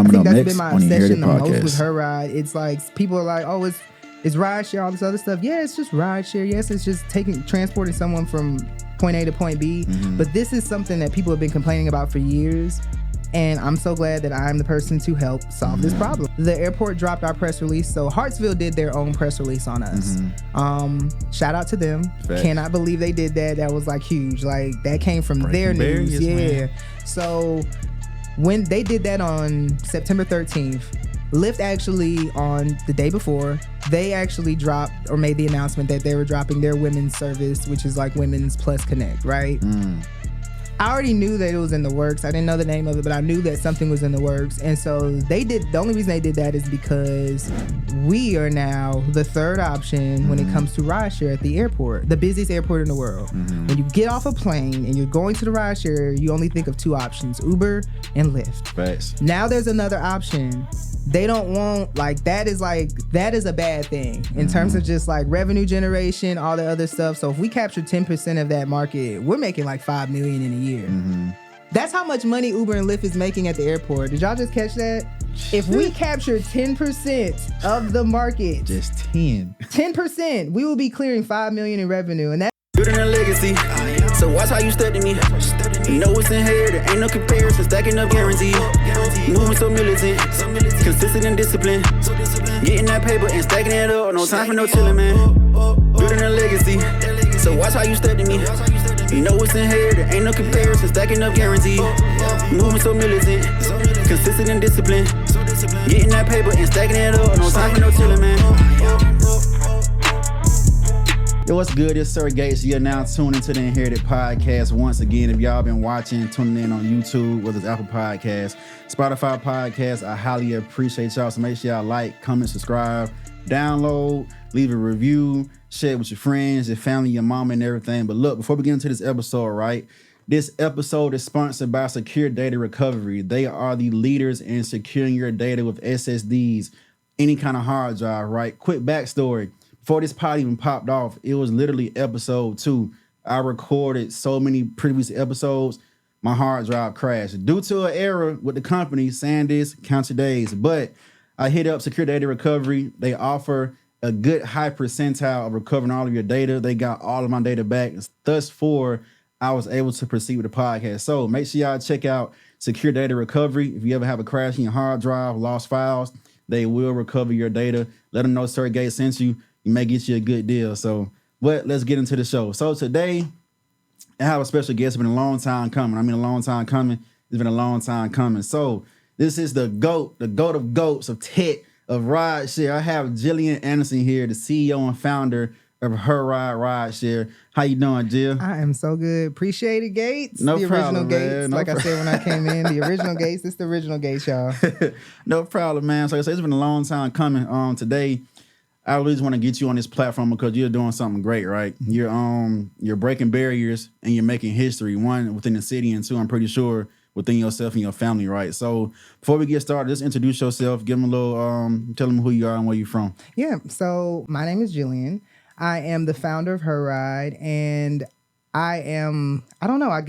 coming up that's next been my on the obsession HeRide the most podcast. with HeRide. It's like people are like, oh, it's ride share, all this other stuff. Yeah, it's just ride share. Yes, it's just transporting someone from point A to point B. But this is something that people have been complaining about for years. And I'm so glad that I'm the person to help solve this problem. The airport dropped our press release. So Hartsville did their own press release on us. Shout out to them. Facts. Cannot believe they did that. That was like huge. Like that came from their barriers, news. Yeah. man. So when they did that on September 13th, Lyft actually on the day before, they actually dropped or made the announcement that they were dropping their women's service, which is like Women's Plus Connect, right? I already knew that it was in the works. I didn't know the name of it, but I knew that something was in the works. And so the only reason they did that is because we are now the third option when it comes to rideshare at the airport, the busiest airport in the world. When you get off a plane and you're going to the rideshare, you only think of two options, Uber and Lyft. Facts. Now there's another option. They don't want, that is a bad thing in terms of just like revenue generation, all the other stuff. So if we capture 10% of that market, we're making like $5 million in a year. That's how much money Uber and Lyft is making at the airport. Did y'all just catch that? If we capture 10% of the market, Just 10%, we will be clearing $5 million in revenue. And that Building a legacy, so watch how you step to me. You know what's in here, there ain't no comparison, stacking up guaranteed. Moving so militant, consistent and disciplined. Getting that paper and stacking it up, no time for no chillin', man. Building a legacy, so watch how you step to me. You know what's in here, there ain't no comparison, stacking up guaranteed. Moving so militant, consistent and disciplined. Getting that paper and stacking it up, no time for no chillin', man. Yo, what's good? It's Sir Gates. You're now tuned into the Inherited Podcast. Once again, if y'all been watching, tuning in on YouTube, whether it's Apple Podcasts, Spotify Podcasts, I highly appreciate y'all. So make sure y'all like, comment, subscribe, download, leave a review, share it with your friends, your family, your mama, and everything. But look, before we get into this episode, right? This episode is sponsored by Secure Data Recovery. They are the leaders in securing your data with SSDs, any kind of hard drive, right? Quick backstory. Before this pod even popped off, it was literally episode 2. I recorded so many previous episodes, my hard drive crashed. Due to an error with the company, SanDisk, count your days. But I hit up Secure Data Recovery. They offer a good high percentile of recovering all of your data. They got all of my data back. Thus far, I was able to proceed with the podcast. So make sure y'all check out Secure Data Recovery. If you ever have a crash in your hard drive, lost files, they will recover your data. Let them know Sir Gates sent you. You may get you a good deal. So, but let's get into the show. So today, I have a special guest. It's been a long time coming. I mean, a long time coming. It's been a long time coming. So this is the GOAT of GOATs of tech, of rideshare. I have Jillian Anderson here, the CEO and founder of HeRide Rideshare. How you doing, Jill? I am so good. Appreciate it, Gates. No the problem, original Gates. man. No I said when I came in, the original Gates. It's the original Gates, y'all. No problem, man. So I say it's been a long time coming. Today, I always want to get you on this platform because you're doing something great, right? You're breaking barriers and you're making history. One, within the city, and two, I'm pretty sure within yourself and your family, right? So before we get started, just introduce yourself. Give them a little, tell them who you are and where you're from. Yeah. So my name is Jillian. I am the founder of HeRide, and I don't know,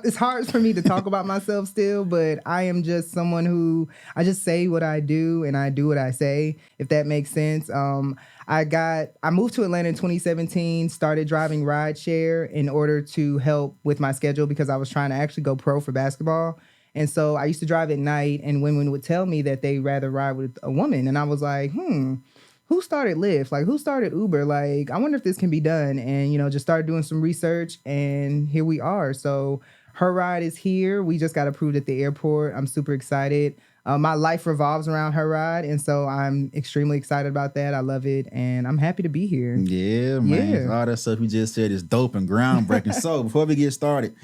it's hard for me to talk about myself still, but I am just someone who, I just say what I do and I do what I say, if that makes sense. I moved to Atlanta in 2017, started driving rideshare in order to help with my schedule because I was trying to actually go pro for basketball. And so I used to drive at night, and women would tell me that they'd rather ride with a woman. And I was like, who started Lyft? Like, who started Uber? Like, I wonder if this can be done. And, just started doing some research, and here we are. So HeRide is here. We just got approved at the airport. I'm super excited. My life revolves around HeRide, and so I'm extremely excited about that. I love it, and I'm happy to be here. Yeah, man. Yeah. All that stuff you just said is dope and groundbreaking. So before we get started,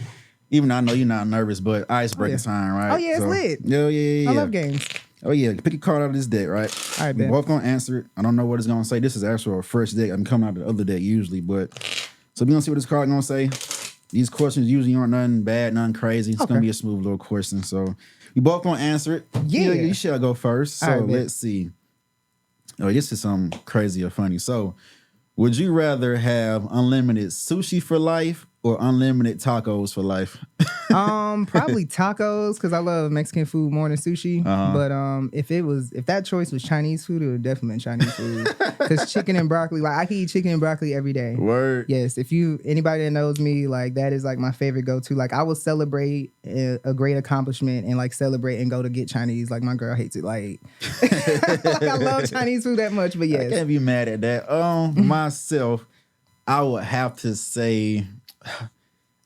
even though I know you're not nervous, but icebreaking time, right? Oh, yeah, it's lit. Yeah. I love games. Oh, yeah. Pick a card out of this deck, right? All right, We're bet. both going to answer it. I don't know what it's going to say. This is actually a first deck. I'm coming out of the other deck usually, but so we're going to see what this card going to say. These questions usually aren't nothing bad, nothing crazy. It's going to be a smooth little question. So we both going to answer it. Yeah. You shall go first. So All right, bet. let's see. Oh, this is something crazy or funny. So would you rather have unlimited sushi for life or unlimited tacos for life? Probably tacos because I love Mexican food more than sushi. But if that choice was Chinese food, it would definitely be Chinese food. Because chicken and broccoli, like I can eat chicken and broccoli every day. Word. Yes, anybody that knows me, like that is like my favorite go-to. Like I will celebrate a great accomplishment and like celebrate and go to get Chinese. Like my girl hates it. Like, like I love Chinese food that much. But yes, I can't be mad at that. Myself, I would have to say.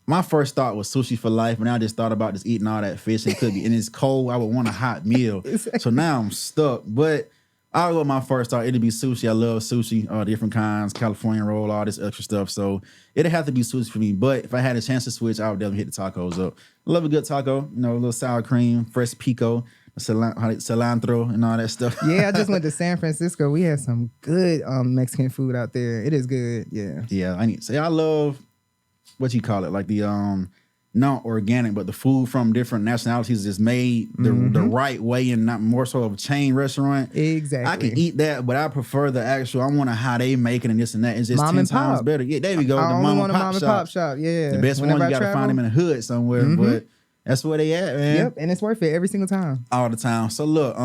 My first thought was sushi for life, and I just thought about just eating all that fish. And it's cold. I would want a hot meal. Exactly. So now I'm stuck. But I'll go with my first thought. It'd be sushi. I love sushi, different kinds, California roll, all this extra stuff. So it'd have to be sushi for me. But if I had a chance to switch, I would definitely hit the tacos up. I love a good taco. A little sour cream, fresh pico, cilantro, and all that stuff. Yeah, I just went to San Francisco. We had some good Mexican food out there. It is good. Yeah. Yeah, I need to say I love. What you call it, like the not organic, but the food from different nationalities is made the right way and not more so of a chain restaurant. Exactly. I can eat that, but I prefer the actual. I want to how they make it and this and that. It's just mom 10 times better. Yeah, there we go. I the mom want a mom and pop shop. Yeah, the best Whenever one. You got to find them in the hood somewhere, but that's where they at, man. Yep, and it's worth it every single time. All the time. So look,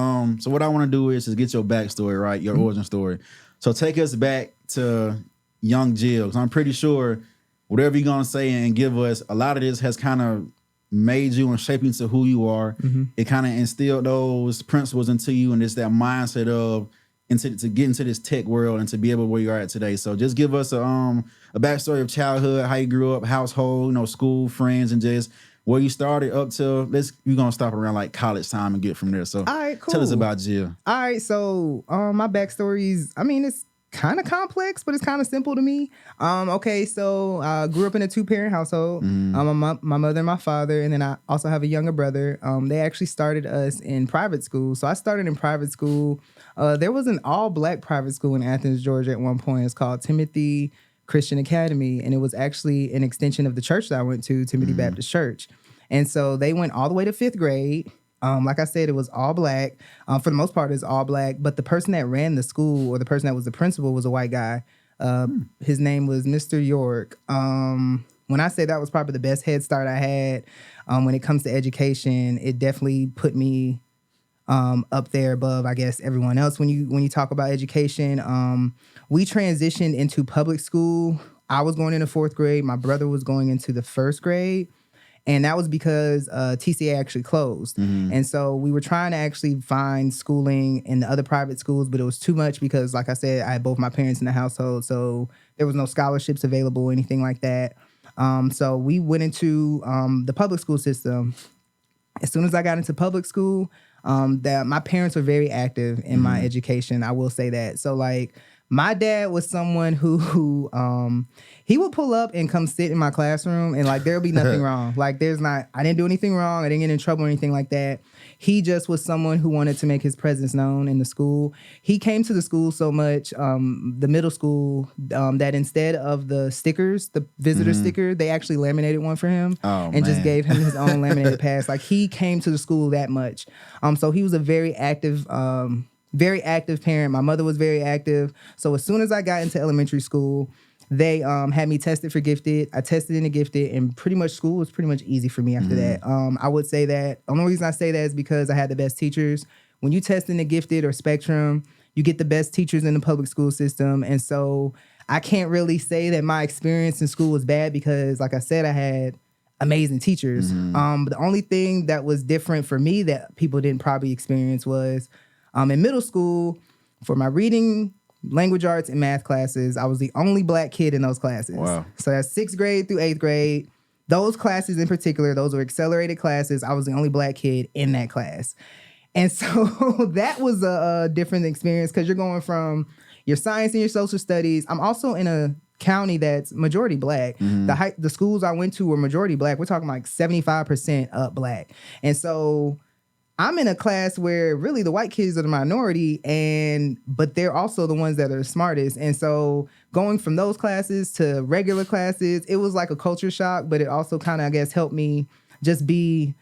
so what I want to do is just get your backstory right, your origin story. So take us back to young Jill, because I'm pretty sure. Whatever you're going to say and give us, a lot of this has kind of made you and shaped you to who you are. It kind of instilled those principles into you and it's that mindset of to get into this tech world and to be able where you are at today. So just give us a backstory of childhood, how you grew up, household, school, friends, and just where you started up till, we're going to stop around like college time and get from there. So all right, cool. Tell us about Jill. All right, so my backstory is, it's kind of complex, but it's kind of simple to me. So I grew up in a 2-parent household. My mother and my father, and then I also have a younger brother. They actually started us in private school. So I started in private school. There was an all-black private school in Athens, Georgia at one point. It's called Timothy Christian Academy, and it was actually an extension of the church that I went to, Timothy Baptist Church. And so they went all the way to 5th grade. Like I said, it was all black. For the most part, it's all black. But the person that ran the school, or the person that was the principal, was a white guy. His name was Mr. York. When I say that was probably the best head start I had when it comes to education, it definitely put me up there above, I guess, everyone else. When you talk about education, we transitioned into public school. I was going into 4th grade. My brother was going into the 1st grade. And that was because TCA actually closed. And so we were trying to actually find schooling in the other private schools, but it was too much because, like I said, I had both my parents in the household. So there was no scholarships available or anything like that. So we went into the public school system. As soon as I got into public school, my parents were very active in my education. I will say that. So like my dad was someone who he would pull up and come sit in my classroom and like there'll be nothing wrong. Like I didn't do anything wrong. I didn't get in trouble or anything like that. He just was someone who wanted to make his presence known in the school. He came to the school so much, the middle school, that instead of the stickers, the visitor sticker, they actually laminated one for him just gave him his own laminated pass. Like he came to the school that much. So he was a very active parent. My mother was very active. So as soon as I got into elementary school, they had me tested for gifted. I tested into gifted, and pretty much school was pretty much easy for me after that. I would say that the only reason I say that is because I had the best teachers. When you test into gifted or spectrum, you get the best teachers in the public school system. And so I can't really say that my experience in school was bad because, like I said, I had amazing teachers. But the only thing that was different for me that people didn't probably experience was in middle school, for my reading, language arts, and math classes, I was the only black kid in those classes. Wow. So that's 6th grade through 8th grade. Those classes in particular, those were accelerated classes. I was the only black kid in that class. And so that was a different experience because you're going from your science and your social studies. I'm also in a county that's majority black. The schools I went to were majority black. We're talking like 75% up black. And so I'm in a class where really the white kids are the minority, but they're also the ones that are the smartest. And so going from those classes to regular classes, it was like a culture shock, but it also kind of, I guess, helped me just be,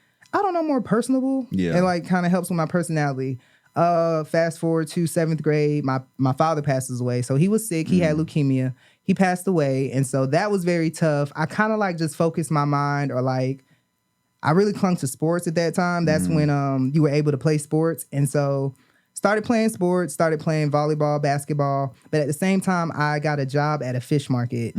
more personable. Yeah. And like kind of helps with my personality. Fast forward to 7th grade, my father passes away. So he was sick. He had leukemia. he passed away. And so that was very tough. I kind of like just focused my mind, or like I really clung to sports at that time. That's when you were able to play sports. And so started playing sports, started playing volleyball, basketball. But at the same time, I got a job at a fish market.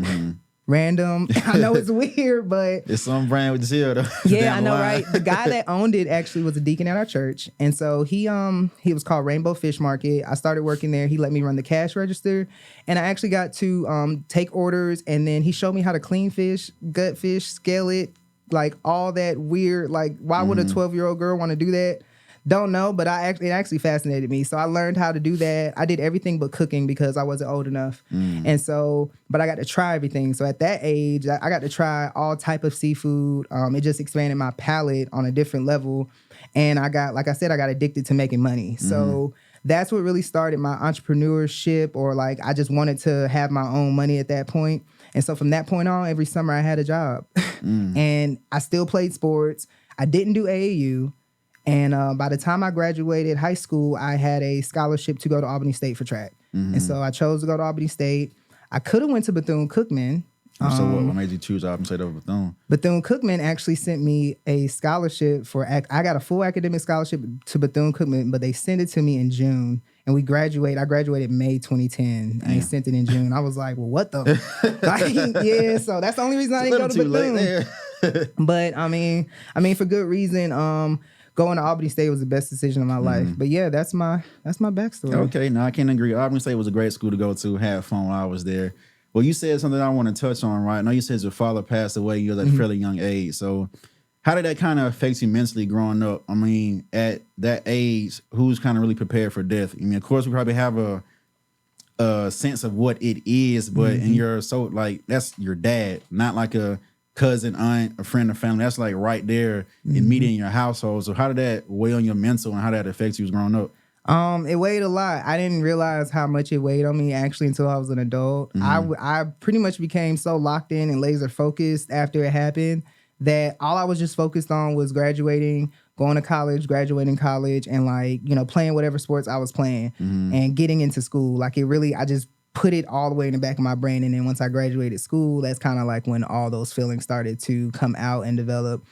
Random. I know it's weird, but it's some brand with the seal though. Yeah, I know, right? The guy that owned it actually was a deacon at our church. And so he was called Rainbow Fish Market. I started working there. He let me run the cash register. And I actually got to take orders, and then he showed me how to clean fish, gut fish, scale it, like all that weird, like why would a 12-year-old girl want to do that? Don't know, but it actually fascinated me. So I learned how to do that. I did everything but cooking because I wasn't old enough. And so, but I got to try everything. So at that age, I got to try all type of seafood. It just expanded my palate on a different level. And I got addicted to making money. So that's what really started my entrepreneurship, or like I just wanted to have my own money at that point. And so from that point on, every summer I had a job. And I still played sports. I didn't do AAU. And by the time I graduated high school, I had a scholarship to go to Albany State for track. And so I chose to go to Albany State. I could have went to Bethune-Cookman. So what made you choose Albany State over Bethune? Bethune-Cookman actually sent me a scholarship I got a full academic scholarship to Bethune-Cookman, but they sent it to me in June. And I graduated May 2010. And they sent it in June. I was like, well, what the? Yeah, so that's the only reason I didn't go to Bethune. But I mean, for good reason. Going to Albany State was the best decision of my life. But yeah, that's my backstory. Okay, no, I can agree. Albany State was a great school to go to. Had fun while I was there. Well, you said something I want to touch on, right? I know you said your father passed away. You were at a fairly young age. So how did that kind of affect you mentally growing up? I mean, at that age, who's kind of really prepared for death? I mean, of course, we probably have a sense of what it is, but that's your dad, not like a cousin, aunt, a friend, or family. That's like right there immediate in your household. So how did that weigh on your mental, and how did that affect you as growing up? It weighed a lot. I didn't realize how much it weighed on me actually until I was an adult. I pretty much became so locked in and laser focused after it happened that all I was just focused on was graduating, going to college, graduating college, and playing whatever sports I was playing and getting into school. Like I just put it all the way in the back of my brain. And then once I graduated school, that's kind of like when all those feelings started to come out and develop.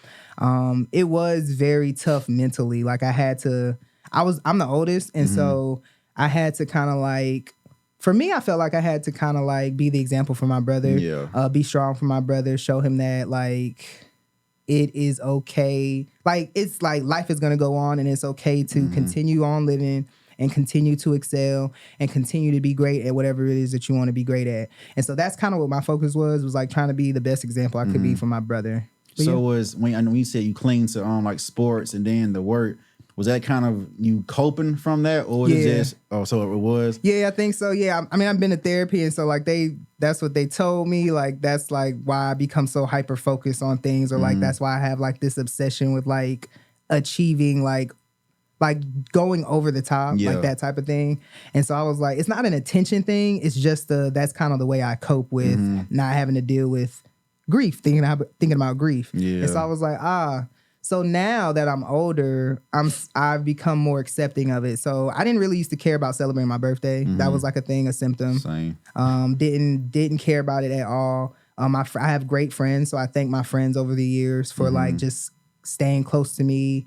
It was very tough mentally. Like I'm the oldest. And so I had to kind of for me, I felt like I had to kind of be the example for my brother, be strong for my brother, show him that it is okay. It's life is going to go on, and it's okay to continue on living and continue to excel and continue to be great at whatever it is that you want to be great at. And so that's kind of what my focus was trying to be the best example I could be for my brother. But I know you said you cling to sports and then the work. Was that kind of you coping from that, or was it just? Oh, so it was. Yeah, I think so. Yeah, I mean, I've been to therapy, and so that's what they told me. That's why I become so hyper focused on things, or that's why I have this obsession with achieving going over the top, that type of thing. And so I was like, it's not an attention thing. It's just that's kind of the way I cope with not having to deal with grief, thinking about grief. Yeah. And so I was like, so now that I'm older, I've become more accepting of it. So I didn't really used to care about celebrating my birthday. That was like a thing, a symptom. Same. Didn't care about it at all. I have great friends, so I thank my friends over the years for just staying close to me,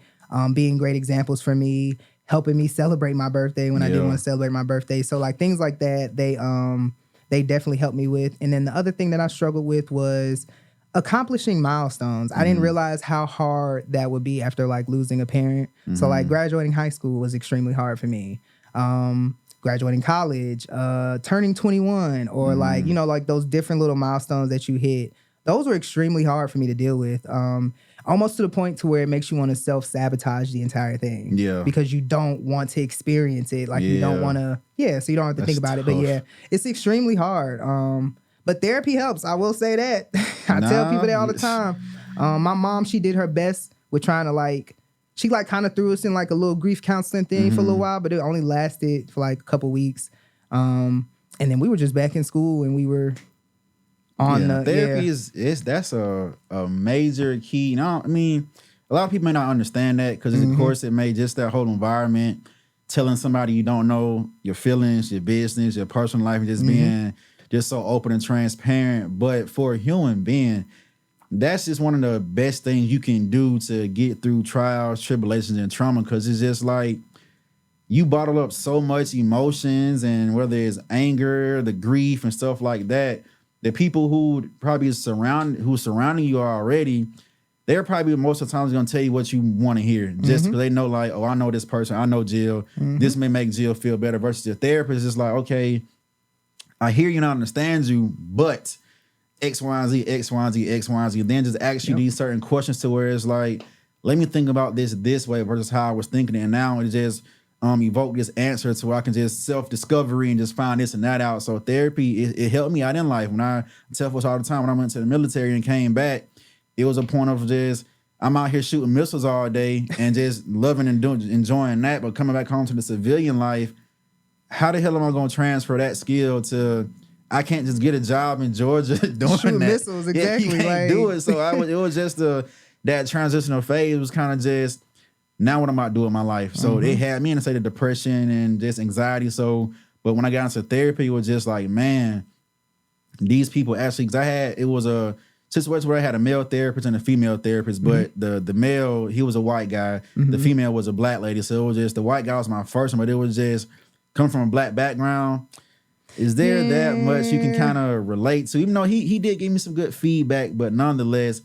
being great examples for me, helping me celebrate my birthday when I didn't want to celebrate my birthday. So things like that, they definitely helped me with. And then the other thing that I struggled with was accomplishing milestones. I didn't realize how hard that would be after losing a parent. So graduating high school was extremely hard for me. Graduating college, turning 21, or those different little milestones that you hit. Those were extremely hard for me to deal with. Almost to the point to where it makes you want to self-sabotage the entire thing. Yeah. Because you don't want to experience it. You don't want to, so you don't have to think about it. But it's extremely hard. But therapy helps. I will say that. I tell people that all the time. My mom, she did her best with trying to she kind of threw us in a little grief counseling thing for a little while, but it only lasted for a couple weeks. And then we were just back in school and we were on the therapy that's a major key. I mean, a lot of people may not understand that because of course it may just that whole environment, telling somebody you don't know your feelings, your business, your personal life, and just being just so open and transparent. But for a human being, that's just one of the best things you can do to get through trials, tribulations, and trauma, because it's just like you bottle up so much emotions, and whether it's anger, the grief, and stuff like that, the people who probably surrounding you already, they're probably most of the times going to tell you what you want to hear, just because they know, like, oh, I know this person, I know Jill, this may make Jill feel better, versus the therapist is like, okay, I hear you and I understand you, but X, Y, and Z, X, Y, and Z, X, Y, and Z. Then just ask you these certain questions to where it's like, let me think about this way versus how I was thinking it. And now it just evoke this answer to where I can just self-discovery and just find this and that out. So therapy, it helped me out in life. When I tell folks all the time, when I went to the military and came back, it was a point of just, I'm out here shooting missiles all day and just loving and enjoying that. But coming back home to the civilian life, how the hell am I going to transfer that skill to... I can't just get a job in Georgia doing Shooting that. missiles, exactly. Yeah, you can't do it. So it was just that transitional phase was kind of just, now what am I doing in my life? So it had me in a state of depression and just anxiety. So, but when I got into therapy, it was just like, man, these people actually, because it was a situation where I had a male therapist and a female therapist, but the male, he was a white guy. The female was a black lady. So it was just, the white guy was my first one, but it was just coming from a black background. Is there that much you can kind of relate to? Even though he did give me some good feedback, but nonetheless,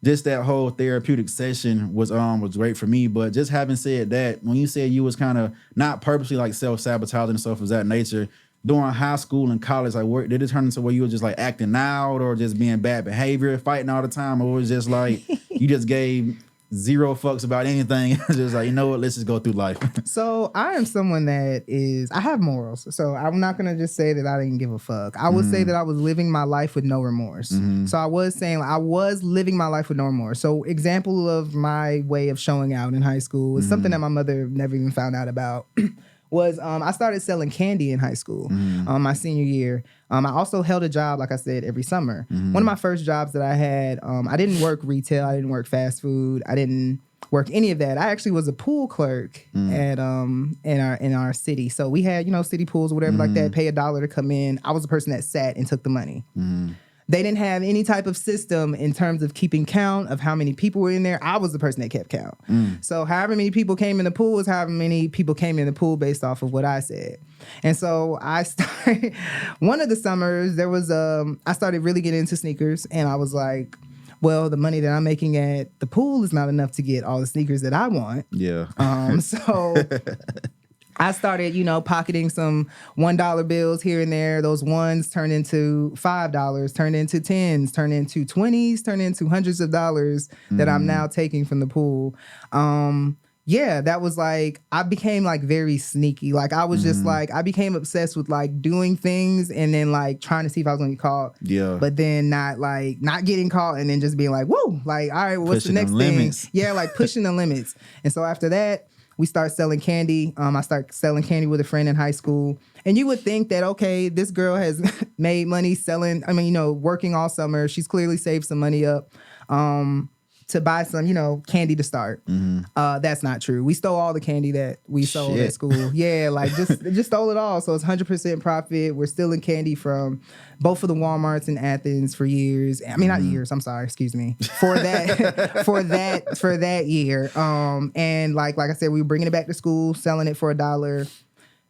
just that whole therapeutic session was great for me. But just having said that, when you said you was kind of not purposely like self-sabotaging and stuff of that nature, during high school and college, like did it turn into where you were just like acting out or just being bad behavior, fighting all the time, or was it just like you just gave zero fucks about anything? Just like, you know what, let's just go through life. So I am someone that I have morals. So I'm not going to just say that I didn't give a fuck. I would say that I was living my life with no remorse. So I was saying I was living my life with no remorse. So example of my way of showing out in high school is something that my mother never even found out about. Was I started selling candy in high school my senior year. I also held a job, like I said, every summer. One of my first jobs that I had, I didn't work retail. I didn't work fast food. I didn't work any of that. I actually was a pool clerk at in our city. So we had, city pools or whatever like that, pay $1 to come in. I was the person that sat and took the money. They didn't have any type of system in terms of keeping count of how many people were in there. I was the person that kept count. So however many people came in the pool was however many people came in the pool based off of what I said. And so I started, one of the summers, there was, I started really getting into sneakers, and I was like, well, the money that I'm making at the pool is not enough to get all the sneakers that I want. Yeah. So I started, pocketing some $1 bills here and there. Those ones turned into $5, turned into 10s, turned into 20s, turned into hundreds of dollars that I'm now taking from the pool. Yeah, that was like, I became like very sneaky. Like I was just like, I became obsessed with like doing things and then like trying to see if I was going to get caught. Yeah. But then not getting caught and then just being like, whoa, like, all right, well, what's the next thing? Yeah, like pushing the limits. And so after that, we start selling candy. I started selling candy with a friend in high school. And you would think that, okay, this girl has made money selling, working all summer. She's clearly saved some money up to buy some, candy to start. That's not true. We stole all the candy that we sold at school. Yeah, like just stole it all. So it's 100% profit. We're stealing candy from both of the Walmarts in Athens for years. I mean, not years. I'm sorry. Excuse me. For that year. And like I said, we were bringing it back to school, selling it for $1.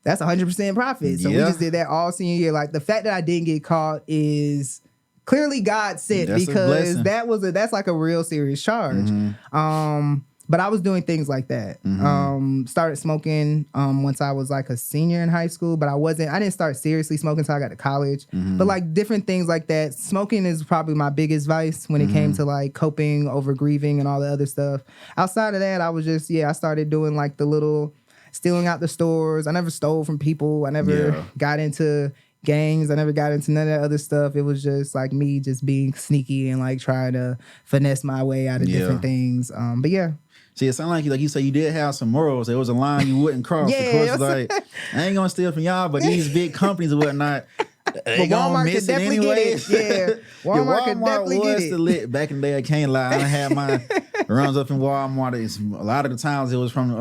That's 100% profit. So we just did that all senior year. Like the fact that I didn't get caught is clearly God sent, because that's like a real serious charge. But I was doing things like that. Started smoking once I was like a senior in high school, but I didn't start seriously smoking until I got to college. But like different things like that. Smoking is probably my biggest vice when it came to like coping over grieving and all the other stuff. Outside of that, I was just, I started doing like the little stealing out the stores. I never stole from people. I never got into gangs. I never got into none of that other stuff. It was just like me just being sneaky and like trying to finesse my way out of different things. But yeah. See, it sounded like you said you did have some morals. There was a line you wouldn't cross. Of course, like, I ain't gonna steal from y'all, but these big companies and whatnot, they gonna miss it anyway. Yeah, Walmart could definitely get it. The lit back in the day. I can't lie. I had my runs up in Walmart. A lot of the times it was from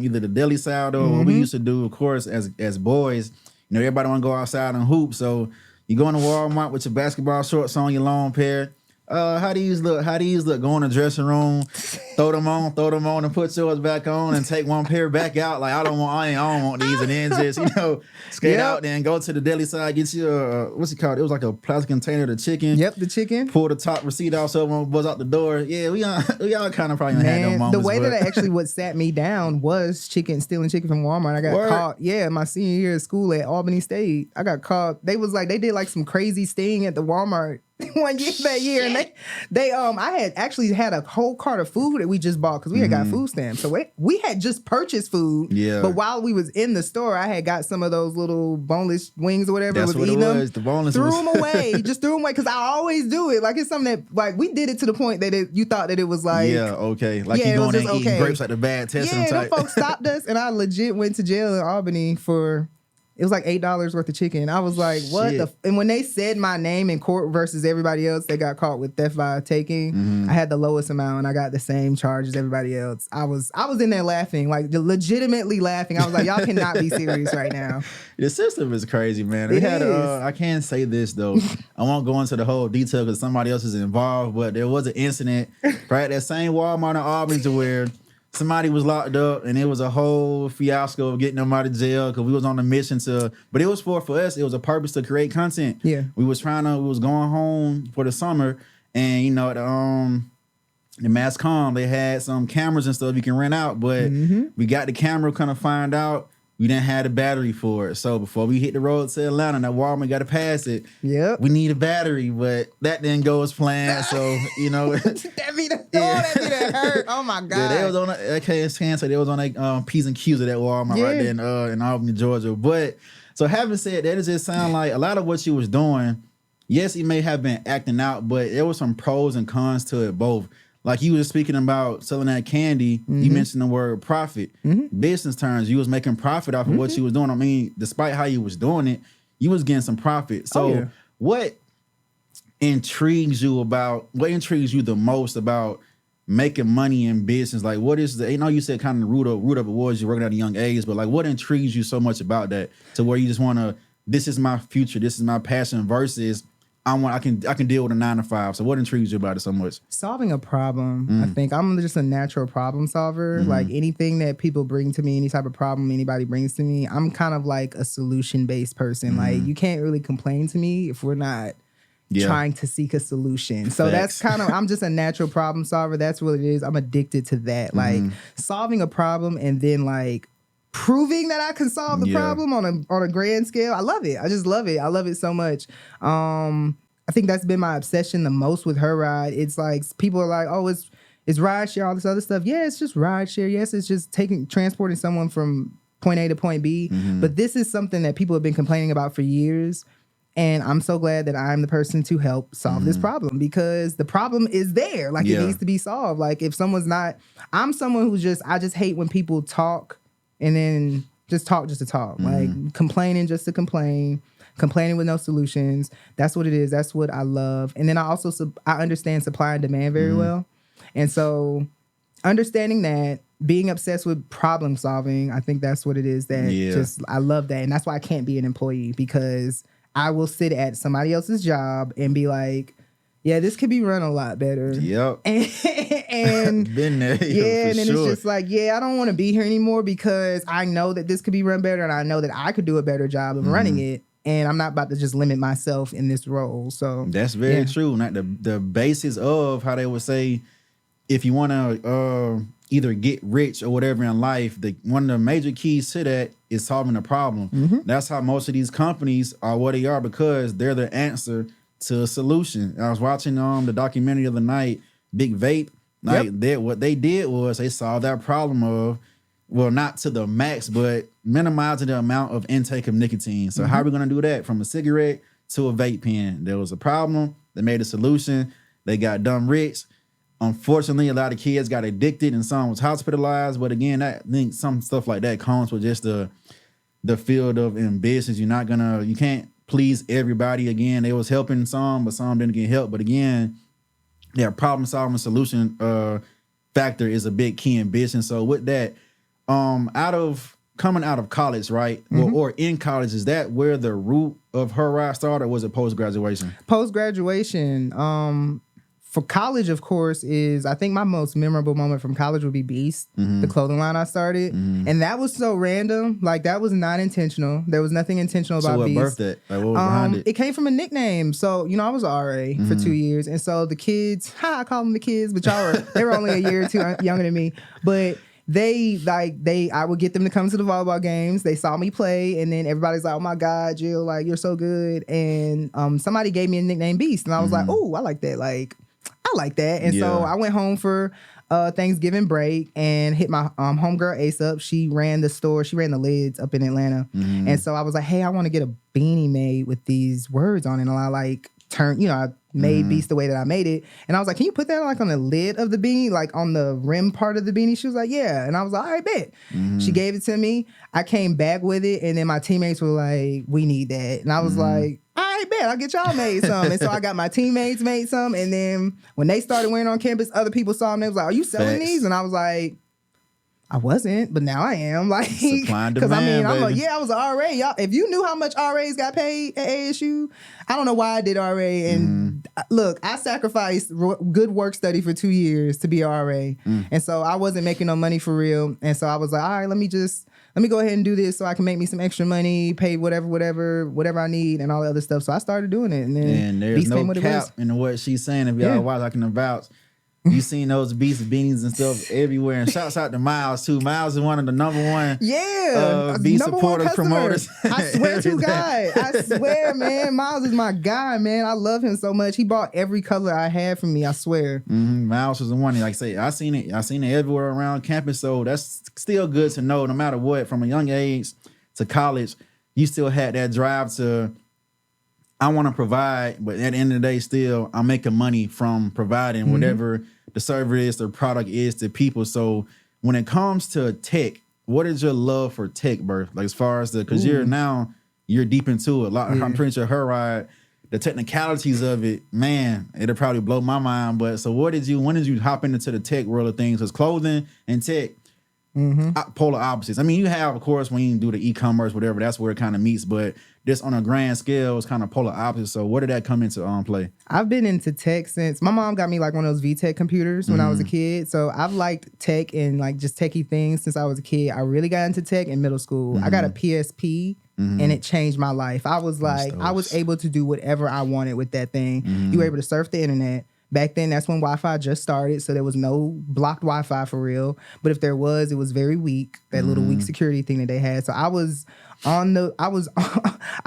either the deli side or what we used to do, of course, as boys. Everybody want to go outside and hoop, so You go into Walmart with your basketball shorts on, your long pair. How these look? Go in the dressing room, throw them on, and put yours back on, and take one pair back out. Like I don't want these, and then just skate out, then go to the deli side, get you what's it called? It was like a plastic container of the chicken. Yep, the chicken. Pull the top receipt off, so everyone was out the door. Yeah, we all kind of probably had them moments. The way that actually what sat me down was stealing chicken from Walmart. I got caught. Yeah, my senior year of school at Albany State, I got caught. They did like some crazy sting at the Walmart. One year that year, and I had actually had a whole cart of food that we just bought because we had got food stamps. So we had just purchased food. Yeah. But while we was in the store, I had got some of those little boneless wings or whatever. That's what it was. The boneless. Threw them away. Just threw them away because I always do it. Like it's something that like we did it to the point that you thought that it was like you going there and eating grapes like the bad testing type. Them folks stopped us, and I legit went to jail in Albany for. It was like $8 worth of chicken. I was like, what and when they said my name in court versus everybody else, they got caught with theft by taking. I had the lowest amount and I got the same charge as everybody else. I was in there laughing, like legitimately laughing. I was like, y'all cannot be serious right now. The system is crazy, man. They had I can't say this though. I won't go into the whole detail because somebody else is involved, but there was an incident right at that same Walmart in Albany to where somebody was locked up, and it was a whole fiasco of getting them out of jail because we was on a mission but it was for us, it was a purpose to create content. Yeah. We was going home for the summer, and the Mass Comm, they had some cameras and stuff you can rent out, but we got the camera, kind of find out we didn't have the battery for it. So before we hit the road to Atlanta, that Walmart got to pass it. Yep. We need a battery, but that didn't go as planned. So, that be the hurt. Oh my God. Yeah, they was on I can't say they was on a P's and Q's of that Walmart right there in Albany, Georgia. But so having said that, it just sound like a lot of what you was doing, yes, he may have been acting out, but there was some pros and cons to it both. Like you was speaking about selling that candy, you mentioned the word profit. Business terms, you was making profit off of what you was doing. I mean, despite how you was doing it, you was getting some profit. So what intrigues you the most about making money in business? Like what is you said kind of the root of it was you're working at a young age, but like what intrigues you so much about that to where you just want to, this is my future, this is my passion versus I can deal with a 9 to 5. So what intrigues you about it so much? Solving a problem. I think I'm just a natural problem solver. Like anything that people bring to me, any type of problem anybody brings to me, I'm kind of like a solution-based person. Like you can't really complain to me if we're not trying to seek a solution. So that's kind of, I'm just a natural problem solver. That's what it is. I'm addicted to that. Like solving a problem and then like proving that I can solve the problem on a grand scale. I love it. I just love it. I love it so much. I think that's been my obsession the most with HeRide. It's like people are like, oh, it's rideshare, all this other stuff. Yeah, it's just rideshare. Yes, it's just transporting someone from point A to point B. But this is something that people have been complaining about for years. And I'm so glad that I'm the person to help solve this problem because the problem is there. Like it needs to be solved. Like if someone's not, I'm someone I just hate when people talk and then just talk just to talk. Like complaining just to complain, complaining with no solutions. That's what it is. That's what I love. And then I also, I understand supply and demand very well. And so understanding that, being obsessed with problem solving, I think that's what it is that I love that. And that's why I can't be an employee because I will sit at somebody else's job and be like, yeah, this could be run a lot better. Yep. And been there. And then it's just like, I don't want to be here anymore because I know that this could be run better and I know that I could do a better job of running it. And I'm not about to just limit myself in this role. So that's very true. Not the basis of how they would say, if you want to either get rich or whatever in life, one of the major keys to that is solving a problem. That's how most of these companies are what they are because they're the answer to a solution. I was watching the documentary the other night, Big Vape. Like what they did was they solved that problem of, well, not to the max, but minimizing the amount of intake of nicotine. So how are we going to do that? From a cigarette to a vape pen. There was a problem. They made a solution. They got dumb rich. Unfortunately, a lot of kids got addicted and some was hospitalized. But again, I think some stuff like that comes with just the field of ambitions. You can't please everybody. Again, they was helping some, but some didn't get help. But again, problem solving solution factor is a big key in business. So with that, out of coming out of college, right? Or in college, is that where the root of HeRide started, or was it post-graduation? Post-graduation. For college, of course, I think my most memorable moment from college would be Beast, the clothing line I started. And that was so random. Like, that was not intentional. There was nothing intentional about Beast. So what birthed it? Like, what was behind it? It came from a nickname. So, I was RA for 2 years. And so the kids, I call them the kids, but they were only a year or two younger than me. But I would get them to come to the volleyball games. They saw me play, and then everybody's like, "Oh my God, Jill, like, you're so good." And somebody gave me a nickname Beast, and I was like, "Oh, I like that. Like, I like that." And so I went home for Thanksgiving break and hit my homegirl Ace up. She ran the store. She ran the lids up in Atlanta. And so I was like, "Hey, I want to get a beanie made with these words on it." And I I made Beast the way that I made it. And I was like, "Can you put that like on the lid of the beanie, like on the rim part of the beanie?" She was like, "Yeah." And I was like, "All right, bet." She gave it to me. I came back with it. And then my teammates were like, "We need that." And I was like, "All right, bet. I'll get y'all made some." And so I got my teammates made some. And then when they started wearing on campus, other people saw them. They was like, "Are you selling these?" And I was like, I wasn't, but now I am. Like, because I was an RA. Y'all, if you knew how much RAs got paid at ASU, I don't know why I did RA. And look, I sacrificed good work study for 2 years to be a RA, and so I wasn't making no money for real. And so I was like, all right, let me go ahead and do this so I can make me some extra money, pay whatever I need, and all the other stuff. So I started doing it, and then there's no cap in what she's saying. If y'all watch, I can vouch. You seen those Beast beanies and stuff everywhere. And shouts out to Miles, too. Miles is one of the number one Beast supporters, promoters. I swear to God. I swear, man. Miles is my guy, man. I love him so much. He bought every color I had from me, I swear. Miles was the one. Like I say, I seen it everywhere around campus. So that's still good to know, no matter what, from a young age to college, you still had that drive to, I want to provide, but at the end of the day, still, I'm making money from providing whatever the service is, the product is to people. So when it comes to tech, what is your love for tech, Birth? Like, as far as because you're deep into it. I'm pretty sure HeRide, the technicalities of it, man, it'll probably blow my mind. But so when did you hop into the tech world of things? Because clothing and tech, polar opposites. I mean, you have, of course, when you do the e-commerce, whatever, that's where it kind of meets. But just on a grand scale, it's kind of polar opposites. So where did that come into play? I've been into tech since my mom got me like one of those VTech computers when I was a kid. So I've liked tech and like just techie things since I was a kid. I really got into tech in middle school. I got a PSP and it changed my life. I was like, I was able to do whatever I wanted with that thing. You were able to surf the internet. Back then, that's when Wi-Fi just started, so there was no blocked Wi-Fi for real. But if there was, it was very weak, that little weak security thing that they had. So I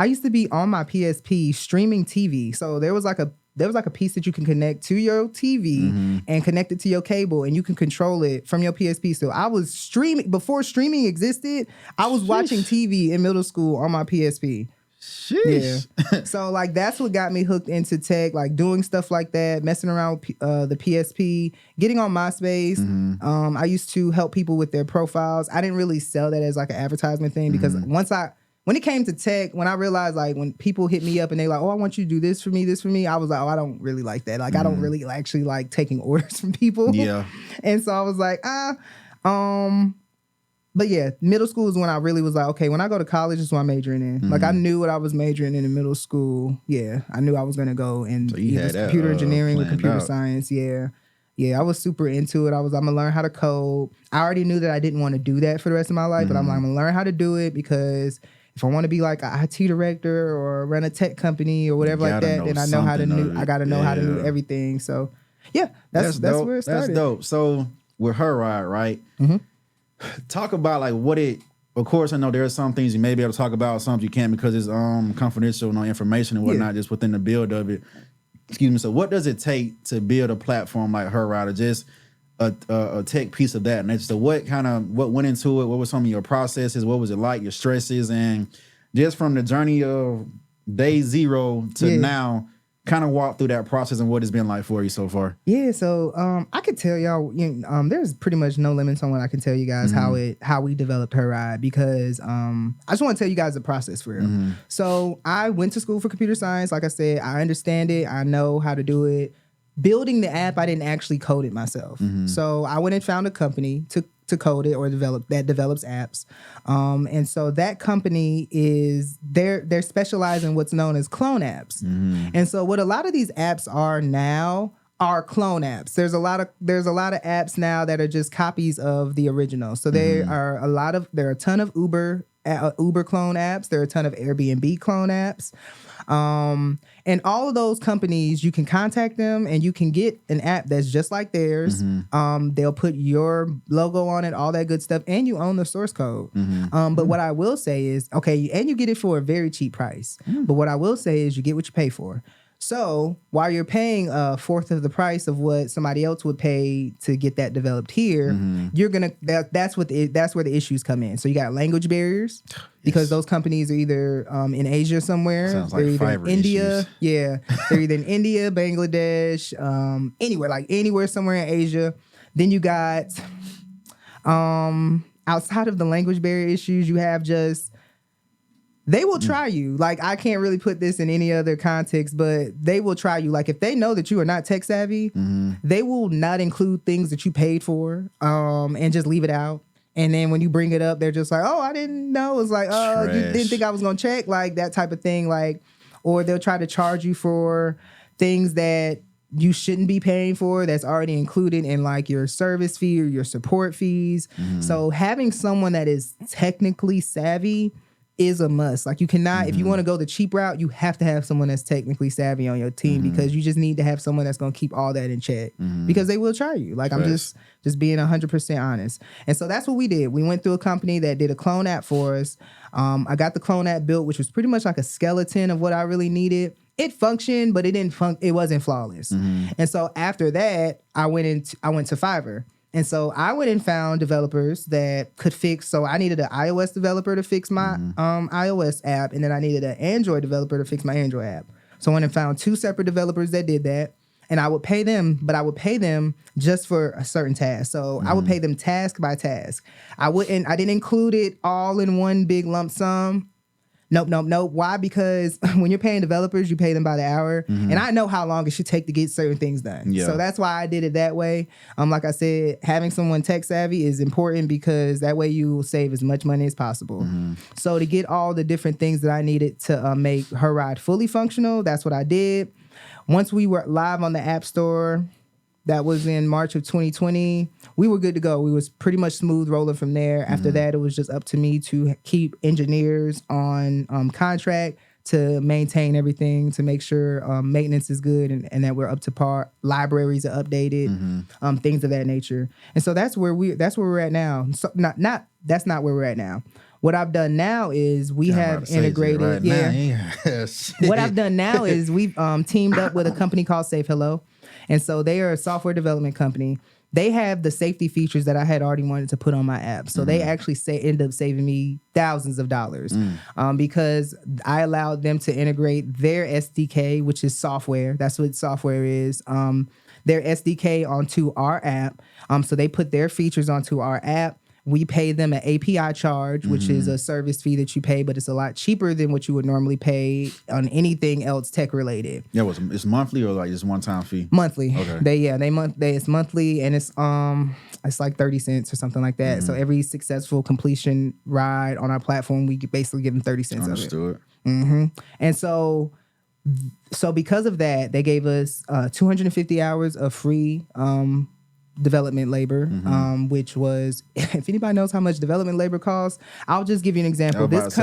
used to be on my PSP streaming TV. So there was like a piece that you can connect to your TV and connect it to your cable, and you can control it from your PSP. So I was streaming before streaming existed. I was watching TV in middle school on my PSP. Sheesh. Yeah. So like that's what got me hooked into tech, like doing stuff like that, messing around with the PSP, getting on MySpace. I used to help people with their profiles. I didn't really sell that as like an advertisement thing because when it came to tech, when I realized like when people hit me up and they like, "Oh, I want you to do this for me, I was like, "Oh, I don't really like that. Like I don't really actually like taking orders from people." Yeah. And so I was like, But yeah, middle school is when I really was like, okay, when I go to college, is what I'm majoring in. Like I knew what I was majoring in middle school. Yeah, I knew I was gonna go in either computer engineering or computer science. Yeah, I was super into it. I'm gonna learn how to code. I already knew that I didn't want to do that for the rest of my life, but I'm like, I'm gonna learn how to do it because if I want to be like an IT director or run a tech company or whatever like that, then I know how to I gotta know how to do everything. So yeah, that's where it started. That's dope. So with HeRide, right? Talk about like what it. Of course, I know there are some things you may be able to talk about, some you can't because it's confidential, no information and whatnot, just within the build of it. Excuse me. So, what does it take to build a platform like HeRide, or just a tech piece of that nature? So, what went into it? What were some of your processes? What was it like? Your stresses, and just from the journey of day zero to now. Kind of walk through that process and what it's been like for you so far. Yeah, so I could tell y'all, there's pretty much no limits on what I can tell you guys how we developed HeRide because I just want to tell you guys the process for real. So I went to school for computer science. Like I said, I understand it. I know how to do it. Building the app, I didn't actually code it myself. So I went and found a company, took to code it or develops apps. And so that company they're specialized in what's known as clone apps. And so what a lot of these apps are now are clone apps. There's a lot of apps now that are just copies of the original. So there are a ton of Uber clone apps. There are a ton of Airbnb clone apps. And all of those companies, you can contact them and you can get an app that's just like theirs. They'll put your logo on it, all that good stuff, and you own the source code. But what I will say is, okay, and you get it for a very cheap price. But what I will say is you get what you pay for. So while you're paying a fourth of the price of what somebody else would pay to get that developed here, you're gonna that's where the issues come in. So you got language barriers because those companies are either in Asia somewhere, Sounds they're like either in India, issues. they're either in India, Bangladesh, anywhere somewhere in Asia. Then you got outside of the language barrier issues, you have just. They will try you. Like, I can't really put this in any other context, but they will try you. Like, if they know that you are not tech savvy, they will not include things that you paid for and just leave it out. And then when you bring it up, they're just like, oh, I didn't know. It's like, oh, you didn't think I was going to check? Like, that type of thing. Like, or they'll try to charge you for things that you shouldn't be paying for that's already included in like your service fee or your support fees. So having someone that is technically savvy is a must. Like, you cannot, if you want to go the cheap route, you have to have someone that's technically savvy on your team because you just need to have someone that's going to keep all that in check because they will try you. Like, I'm just being 100% honest. And so that's what we did. We went through a company that did a clone app for us. I got the clone app built, which was pretty much like a skeleton of what I really needed. It functioned, but it wasn't flawless. And so after that, I went to Fiverr. And so I went and found developers that could fix. So I needed an iOS developer to fix my iOS app, and then I needed an Android developer to fix my Android app. So I went and found two separate developers that did that, and I would pay them, but I would pay them just for a certain task. So I would pay them task by task. I didn't include it all in one big lump sum. Nope. Why? Because when you're paying developers, you pay them by the hour. And I know how long it should take to get certain things done. Yeah. So that's why I did it that way. Like I said, having someone tech savvy is important because that way you will save as much money as possible. So to get all the different things that I needed to make HeRide fully functional, that's what I did. Once we were live on the App Store, that was in March of 2020. We were good to go. We was pretty much smooth rolling from there. After that, it was just up to me to keep engineers on contract to maintain everything, to make sure maintenance is good and that we're up to par. Libraries are updated, things of that nature. And so that's where we're at now. So that's not where we're at now. What I've done now is we have integrated. What I've done now is we've teamed up with a company called Safe Hello. And so they are a software development company. They have the safety features that I had already wanted to put on my app. So they actually end up saving me thousands of dollars because I allowed them to integrate their SDK, which is software. That's what software is. Their SDK onto our app. So they put their features onto our app. We pay them an API charge, which is a service fee that you pay, but it's a lot cheaper than what you would normally pay on anything else tech related. Yeah, it's monthly or like just one-time fee? Monthly. Okay. It's monthly, and it's like 30 cents or something like that. So every successful completion ride on our platform, we basically give them 30 cents Understood. of it. And so because of that, they gave us 250 hours of free development labor, which was, if anybody knows how much development labor costs, I'll just give you an example. This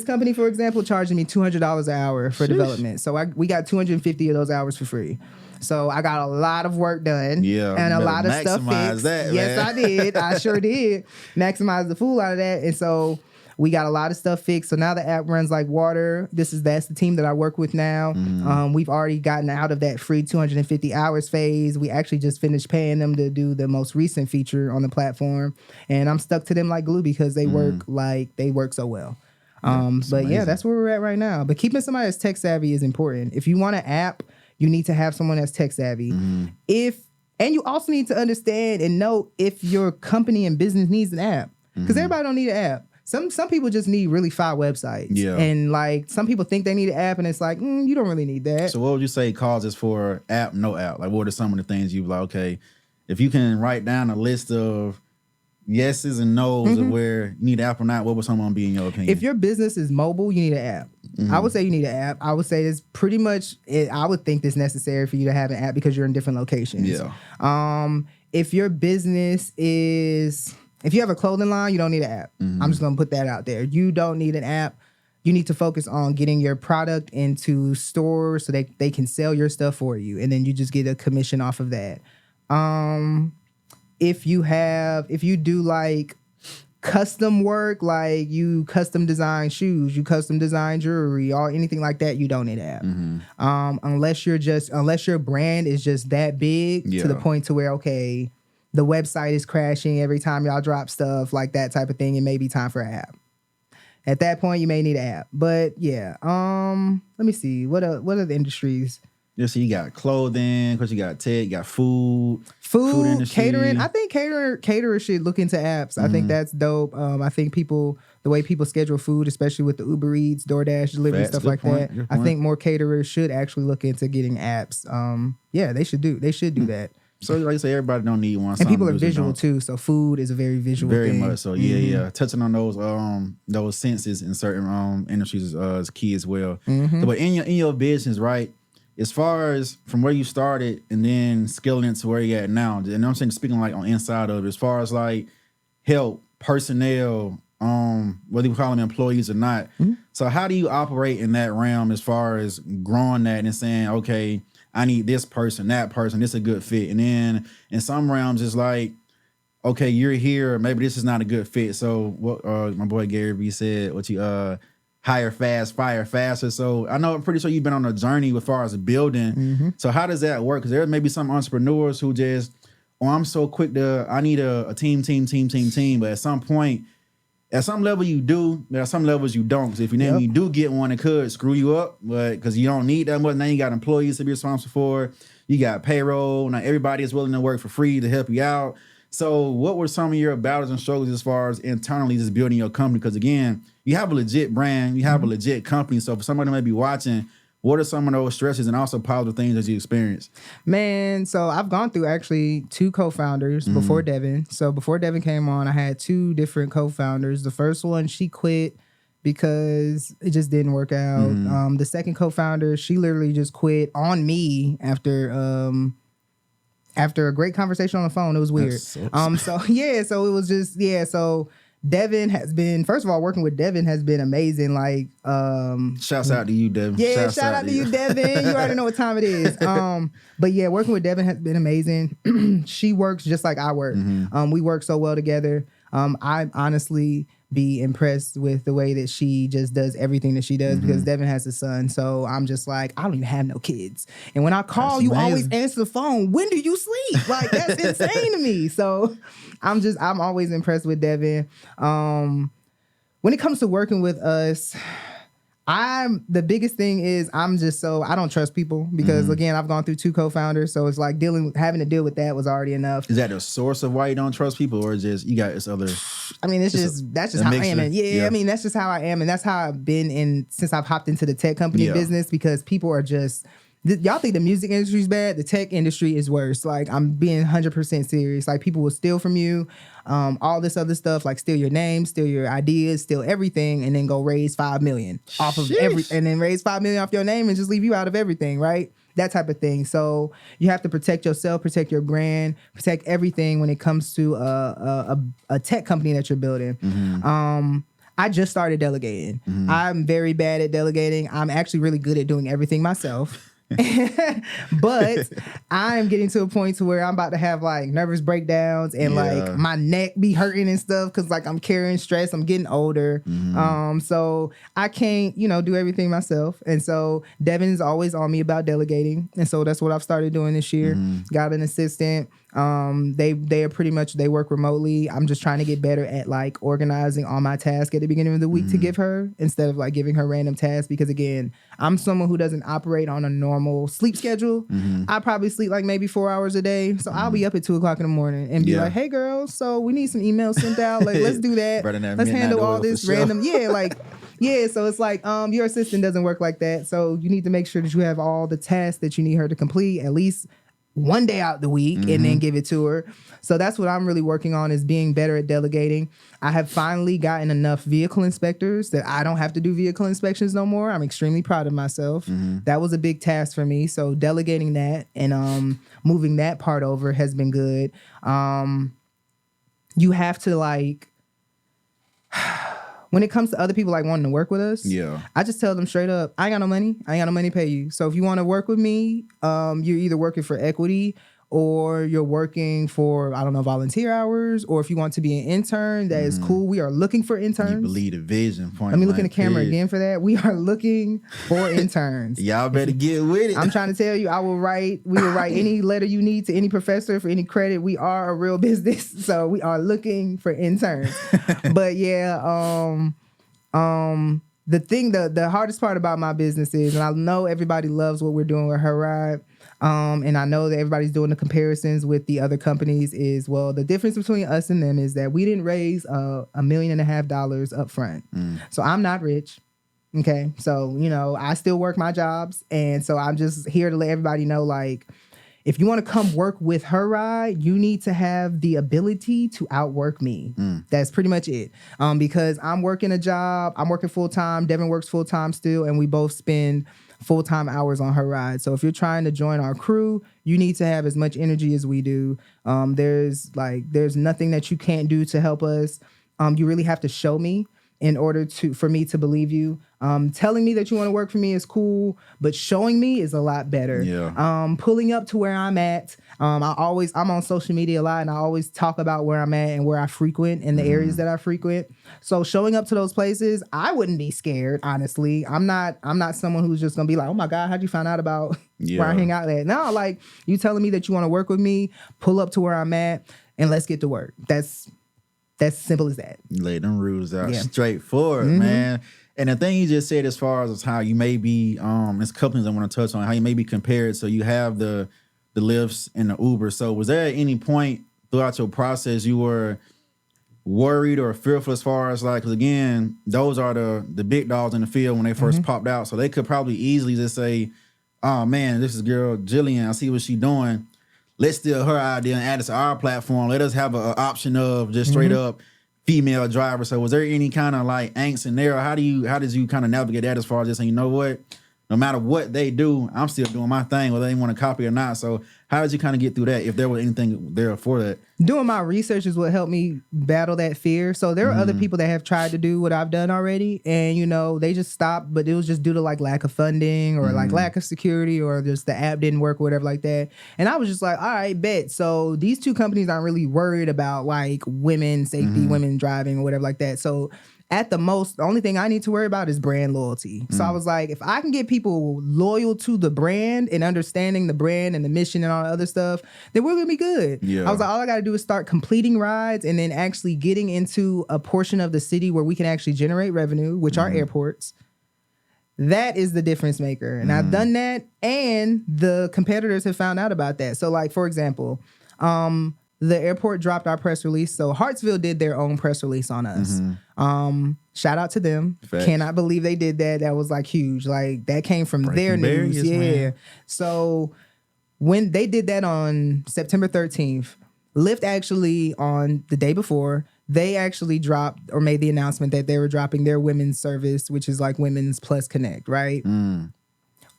company, for example, charging me $200 an hour for development. So we got 250 of those hours for free. So I got a lot of work done and a lot of stuff fixed. Yes, I did. I sure did. Maximize the fool out of that. And so we got a lot of stuff fixed. So now the app runs like water. That's the team that I work with now. We've already gotten out of that free 250 hours phase. We actually just finished paying them to do the most recent feature on the platform. And I'm stuck to them like glue because they work so well. But yeah, that's where we're at right now. But keeping somebody that's tech savvy is important. If you want an app, you need to have someone that's tech savvy. And you also need to understand and know if your company and business needs an app. Because everybody don't need an app. Some people just need really fire websites. Yeah. And like some people think they need an app and it's like, you don't really need that. So what would you say causes for app, no app? Like what are some of the things you like, okay, if you can write down a list of yeses and nos of where you need an app or not, what would someone be in your opinion? If your business is mobile, you need an app. I would say you need an app. I would say it's pretty much, I would think it's necessary for you to have an app because you're in different locations. Yeah. If your business is, if you have a clothing line, you don't need an app. I'm just going to put that out there. You don't need an app. You need to focus on getting your product into stores so they can sell your stuff for you. And then you just get a commission off of that. If you do like custom work, like you custom design shoes, you custom design jewelry, or anything like that, you don't need an app. Unless your brand is just that big to the point to where, okay, the website is crashing every time y'all drop stuff, like that type of thing, it may be time for an app. At that point, you may need an app. But yeah, let me see. What are the industries? Yeah, so you got clothing, because you got tech, you got food industry. Catering. I think caterers should look into apps. I think that's dope. I think the way people schedule food, especially with the Uber Eats, DoorDash delivery, stuff like that. I think more caterers should actually look into getting apps. Yeah, they should do that. So like you say, everybody don't need one. And people are visual too, so food is a very visual very thing. much so. Yeah. Touching on those senses in certain industries is key as well. But in your business, right? As far as from where you started and then scaling into where you're at now, and I'm saying speaking like on inside of it, as far as like help, personnel, whether you call them employees or not. So how do you operate in that realm as far as growing that and saying, okay, I need this person, that person, this is a good fit. And then in some realms, it's like, okay, you're here, maybe this is not a good fit. So what my boy Gary Vee said, what you hire fast, fire faster. So I know, I'm pretty sure you've been on a journey as far as building. So how does that work? Because there may be some entrepreneurs who just, I'm so quick I need a team. But at some point, at some level you do, but at some levels you don't. Because if you do get one, it could screw you up. But because you don't need that much, now you got employees to be responsible for. You got payroll. Now everybody is willing to work for free to help you out. So what were some of your battles and struggles as far as internally just building your company? Because again, you have a legit brand, you have a legit company. So for somebody who may be watching, what are some of those stresses and also positive things that you experienced? Man, so I've gone through actually 2 co-founders before Devin. So before Devin came on, I had 2 different co-founders. The first one, she quit because it just didn't work out. The second co-founder, she literally just quit on me after a great conversation on the phone. It was weird. So it was just, so Devin has been, first of all, working with Devin has been amazing. Like, shouts out to you, Devin. Yeah, shout out to you, Devin. You already know what time it is. But yeah, working with Devin has been amazing. She works just like I work. We work so well together. I honestly be impressed with the way that she just does everything that she does because Devin has a son. So I'm just like, I don't even have no kids. And when I call, you always answer the phone. When do you sleep? Like, that's insane to me. So I'm always impressed with Devin. When it comes to working with us, the biggest thing is I don't trust people because again, I've gone through 2 co-founders. So it's like having to deal with that was already enough. Is that the source of why you don't trust people or just you got this other? I mean, that's just how I am. I mean, that's just how I am. And that's how I've been since I've hopped into the tech company business because people are just, y'all think the music industry is bad. The tech industry is worse. Like, I'm being 100% serious. Like, people will steal from you, all this other stuff, like steal your name, steal your ideas, steal everything, and then go raise $5 million off of and then raise $5 million off your name and just leave you out of everything, right? That type of thing. So you have to protect yourself, protect your brand, protect everything when it comes to a tech company that you're building. I just started delegating. I'm very bad at delegating. I'm actually really good at doing everything myself. But I'm getting to a point to where I'm about to have like nervous breakdowns and like my neck be hurting and stuff because like I'm carrying stress. I'm getting older. So I can't, do everything myself. And so Devin is always on me about delegating. And so that's what I've started doing this year. Got an assistant. They are pretty much, they work remotely. I'm just trying to get better at like organizing all my tasks at the beginning of the week to give her instead of like giving her random tasks because again, I'm someone who doesn't operate on a normal sleep schedule. I probably sleep like maybe 4 hours a day. So I'll be up at 2:00 in the morning and be like, hey girl, so we need some emails sent out. Like, let's do that. Let's handle all this random. So it's like, your assistant doesn't work like that. So you need to make sure that you have all the tasks that you need her to complete, at least one day out the week and then give it to her. So that's what I'm really working on, is being better at delegating. I have finally gotten enough vehicle inspectors that I don't have to do vehicle inspections no more. I'm extremely proud of myself. That was a big task for me. So delegating that and moving that part over has been good. You have to like, when it comes to other people like wanting to work with us, I just tell them straight up, I ain't got no money. I ain't got no money to pay you. So if you want to work with me, you're either working for equity or you're working for, I don't know, volunteer hours, or if you want to be an intern, that is cool. We are looking for interns. You believe the vision. Point Let me look in the camera again for that. We are looking for interns. Y'all better get with it. I'm trying to tell you, we will write any letter you need to any professor for any credit. We are a real business, so we are looking for interns. But yeah, the hardest part about my business is, and I know everybody loves what we're doing with HeRide, and I know that everybody's doing the comparisons with the other companies, is, well, the difference between us and them is that we didn't raise $1.5 million up front. So I'm not rich. Okay. So, I still work my jobs. And so I'm just here to let everybody know, like, if you want to come work with HeRide, you need to have the ability to outwork me. That's pretty much it. Because I'm working a job, I'm working full-time, Devin works full-time still, and we both spend full-time hours on HeRide. So if you're trying to join our crew, you need to have as much energy as we do. There's nothing that you can't do to help us. You really have to show me in order for me to believe you. Telling me that you want to work for me is cool, but showing me is a lot better. Pulling up to where I'm at. I'm on social media a lot, and I always talk about where I'm at and where I frequent and the areas that I frequent. So showing up to those places, I wouldn't be scared, honestly. I'm not someone who's just gonna be like, oh my God, how'd you find out about where I hang out at? No, like, you telling me that you want to work with me, pull up to where I'm at, and let's get to work. That's simple as that. Lay them rules out straightforward, man. And the thing you just said, as far as how you may be, there's a couple things I want to touch on, how you may be compared. So you have the Lyfts and the Uber. So was there at any point throughout your process you were worried or fearful as far as, like, because again, those are the big dogs in the field when they first popped out. So they could probably easily just say, oh man, this is girl Jillian, I see what she's doing. Let's steal her idea and add it to our platform. Let us have an option of just straight up female driver. So was there any kind of like angst in there? Or how did you kind of navigate that as far as just saying, you know what, no matter what they do, I'm still doing my thing, whether they want to copy or not. So how did you kind of get through that, if there was anything there for that? Doing my research is what helped me battle that fear. So there are other people that have tried to do what I've done already, and they just stopped, but it was just due to like lack of funding or like lack of security, or just the app didn't work or whatever like that. And I was just like, all right, bet. So these two companies aren't really worried about like women safety, women driving or whatever like that. So at the most, the only thing I need to worry about is brand loyalty. So I was like, if I can get people loyal to the brand and understanding the brand and the mission and all the other stuff, then we're gonna be good. I was like, all I gotta do is start completing rides and then actually getting into a portion of the city where we can actually generate revenue, which are airports. That is the difference maker. And I've done that, and the competitors have found out about that. So like, for example, the airport dropped our press release. So Hartsville did their own press release on us. Shout out to them. Facts. Cannot believe they did that. That was like huge. Like, that came from their news. Man. So when they did that on September 13th, Lyft actually, on the day before, they actually dropped or made the announcement that they were dropping their women's service, which is like Women's Plus Connect, right?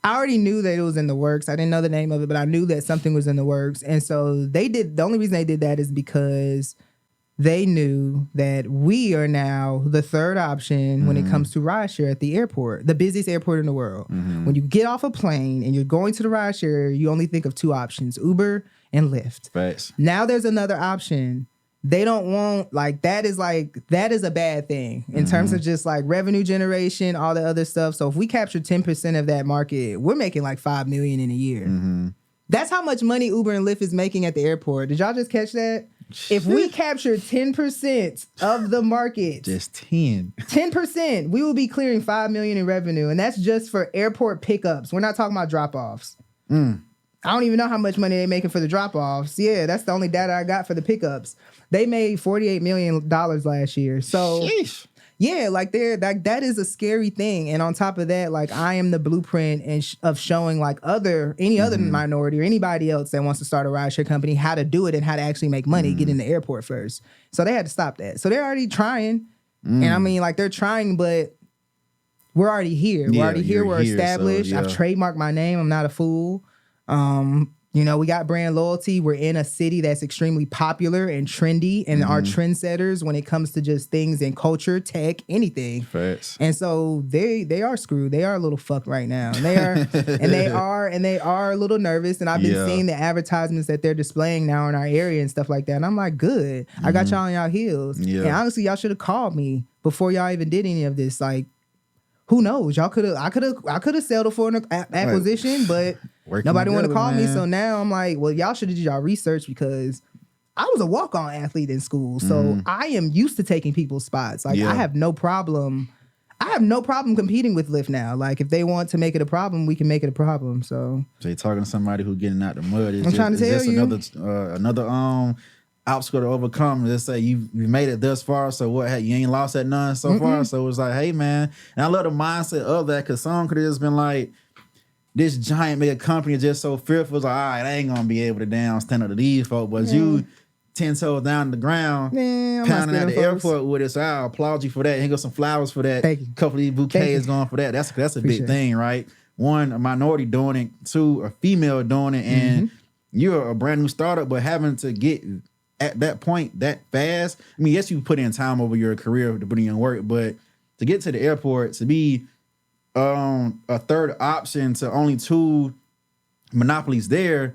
I already knew that it was in the works. I didn't know the name of it, but I knew that something was in the works. And so the only reason they did that is because they knew that we are now the third option when it comes to rideshare at the airport, the busiest airport in the world. When you get off a plane and you're going to the rideshare, you only think of two options, Uber and Lyft. Facts. Now there's another option. They don't want, that is a bad thing in terms of just like revenue generation, all the other stuff. So if we capture 10% of that market, we're making like $5 million in a year. That's how much money Uber and Lyft is making at the airport. Did y'all just catch that? If we capture 10% of the market, just 10%, we will be clearing $5 million in revenue. And that's just for airport pickups. We're not talking about drop-offs. I don't even know how much money they're making for the drop-offs. Yeah, that's the only data I got for the pickups. They made $48 million last year. So, sheesh. Yeah, like that is a scary thing. And on top of that, like I am the blueprint of showing like any other minority or anybody else that wants to start a rideshare company how to do it and how to actually make money, get in the airport first. So they had to stop that. So they're already trying. And I mean, like they're trying, but we're already here. We're already here. We're established. So, I've trademarked my name. I'm not a fool. You know, we got brand loyalty. We're in a city that's extremely popular and trendy and are trendsetters when it comes to just things in culture, tech, anything. Facts. And so they are screwed. They are a little fucked right now. And they are a little nervous. And I've been seeing the advertisements that they're displaying now in our area and stuff like that. And I'm like, good. I got y'all on y'all heels. Yeah. And honestly, y'all should have called me before y'all even did any of this. Like, who knows? I could have settled for an acquisition, but nobody wanted to call me. So now I'm like, well, y'all should have did y'all research because I was a walk-on athlete in school. So I am used to taking people's spots. Like I have no problem. I have no problem competing with Lyft now. Like if they want to make it a problem, we can make it a problem. So you're talking to somebody who's getting out the mud. I'm trying to tell you. Another obstacle to overcome. Let's say you made it thus far, so what? Hey, you ain't lost at none so far. So it's like, hey man, and I love the mindset of that because some could have just been like, this giant mega company is just so fearful. It's like, all right, I ain't gonna be able to stand up to these folks, but you 10 toes down the ground, pounding at the airport with it. So I applaud you for that. Here goes some flowers for that. Thank you. Couple of these bouquets going for that. That's a big thing, right? One, a minority doing it. Two, a female doing it, and you're a brand new startup, but having to get at that point that fast. I mean, yes, you put in time over your career to put in your work, but to get to the airport, to be a third option to only 2 monopolies there,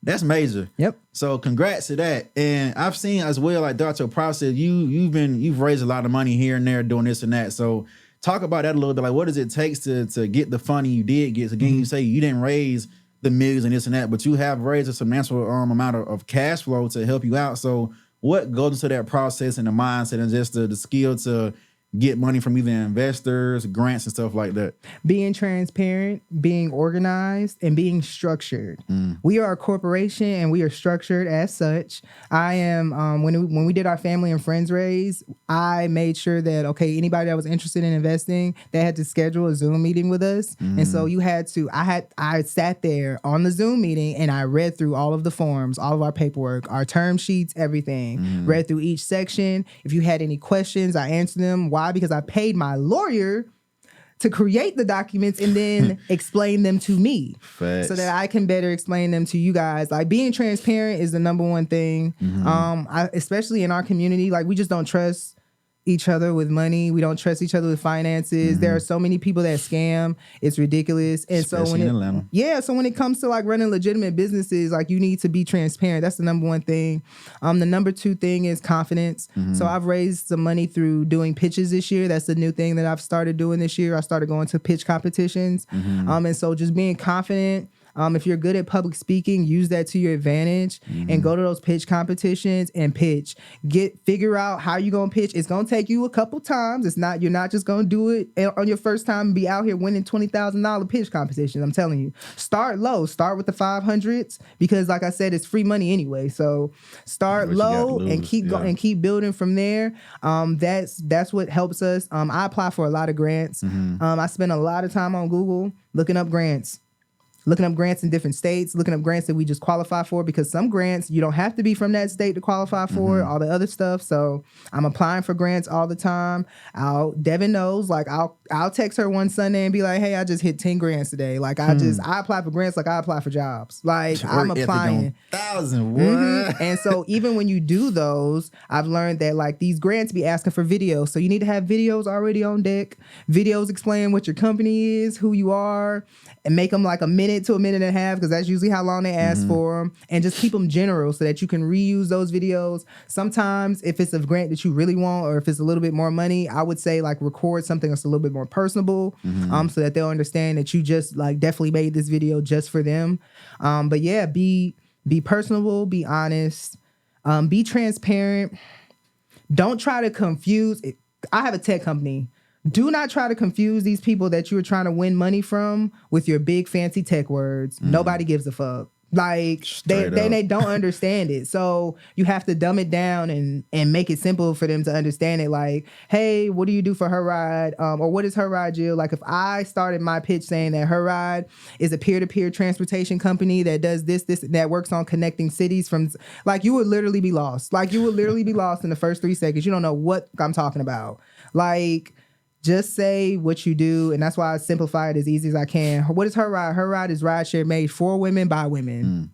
that's major. Yep. So congrats to that. And I've seen as well, like throughout your process, you've raised a lot of money here and there doing this and that. So talk about that a little bit. Like, what does it take to get the funding you did get? So again, you say you didn't raise the millions and this and that, but you have raised a substantial amount of cash flow to help you out. So what goes into that process and the mindset and just the skill to get money from either investors, grants, and stuff like that? Being transparent, being organized, and being structured. We are a corporation and we are structured as such. I am, when we did our family and friends raise, I made sure that, okay, anybody that was interested in investing, they had to schedule a Zoom meeting with us. And so I sat there on the Zoom meeting and I read through all of the forms, all of our paperwork, our term sheets, everything. Read through each section. If you had any questions, I answered them. Why? Because I paid my lawyer to create the documents and then explain them to me. Facts. So that I can better explain them to you guys. Like being transparent is the number one thing. Especially in our community, like we just don't trust each other with money. We don't trust each other with finances. There are so many people that scam. It's ridiculous. And especially in Atlanta. So when it comes to like running legitimate businesses, like you need to be transparent. That's the number one thing. The number two thing is confidence. So I've raised some money through doing pitches this year. That's the new thing that I've started doing this year. I started going to pitch competitions. And so just being confident. If you're good at public speaking, use that to your advantage and go to those pitch competitions and pitch. Figure out how you're gonna pitch. It's gonna take you a couple times. You're not just gonna do it on your first time and be out here winning $20,000 pitch competitions. I'm telling you. Start low. Start with the 500s because, like I said, it's free money anyway. So start low and keep going and keep building from there. That's what helps us. I apply for a lot of grants. I spend a lot of time on Google looking up grants. Looking up grants in different states, looking up grants that we just qualify for, because some grants you don't have to be from that state to qualify for, all the other stuff. So I'm applying for grants all the time. Devin knows, like I'll text her one Sunday and be like, hey, I just hit 10 grants today. Like I apply for grants like I apply for jobs. Like I'm applying. 1,000, And so even when you do those, I've learned that like these grants be asking for videos. So you need to have videos already on deck. Videos explain what your company is, who you are, and make them like a minute to a minute and a half, because that's usually how long they ask for them, and just keep them general so that you can reuse those videos. Sometimes if it's a grant that you really want, or if it's a little bit more money, I would say like record something that's a little bit more personable, so that they'll understand that you just like definitely made this video just for them. But yeah, be personable, be honest, be transparent. Don't try to confuse. I have a tech company. Do not try to confuse these people that you are trying to win money from with your big fancy tech words. Nobody gives a fuck. Like they don't understand it. So you have to dumb it down and make it simple for them to understand it. Like, hey, what do you do for HeRide? Or what is HeRide, Jill? Like if I started my pitch saying that HeRide is a peer-to-peer transportation company that does this, that works on connecting cities from, like, you would literally be lost. Like you would literally be lost in the first 3 seconds. You don't know what I'm talking about. Like, just say what you do, and that's why I simplify it as easy as I can. What is HeRide? HeRide is rideshare made for women by women.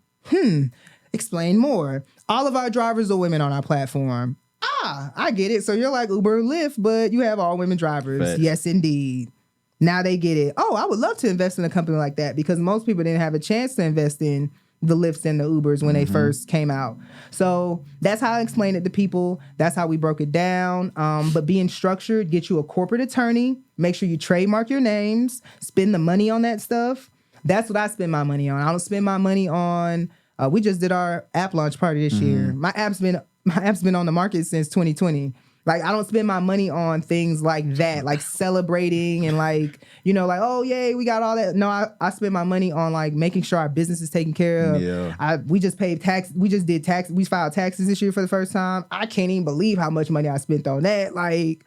Explain more. All of our drivers are women on our platform. I get it. So you're like Uber or Lyft, but you have all women drivers. Facts. Yes, indeed. Now they get it. Oh, I would love to invest in a company like that because most people didn't have a chance to invest in the Lyfts and the Ubers when they first came out. So that's how I explained it to people. That's how we broke it down. But being structured, get you a corporate attorney, make sure you trademark your names, spend the money on that stuff. That's what I spend my money on. I don't spend my money on, we just did our app launch party this year. My app's been on the market since 2020. Like, I don't spend my money on things like that, like celebrating and like, you know, like, oh, yay, we got all that. No, I spend my money on like making sure our business is taken care of. Yeah. We just paid tax. We just did tax. We filed taxes this year for the first time. I can't even believe how much money I spent on that. Like,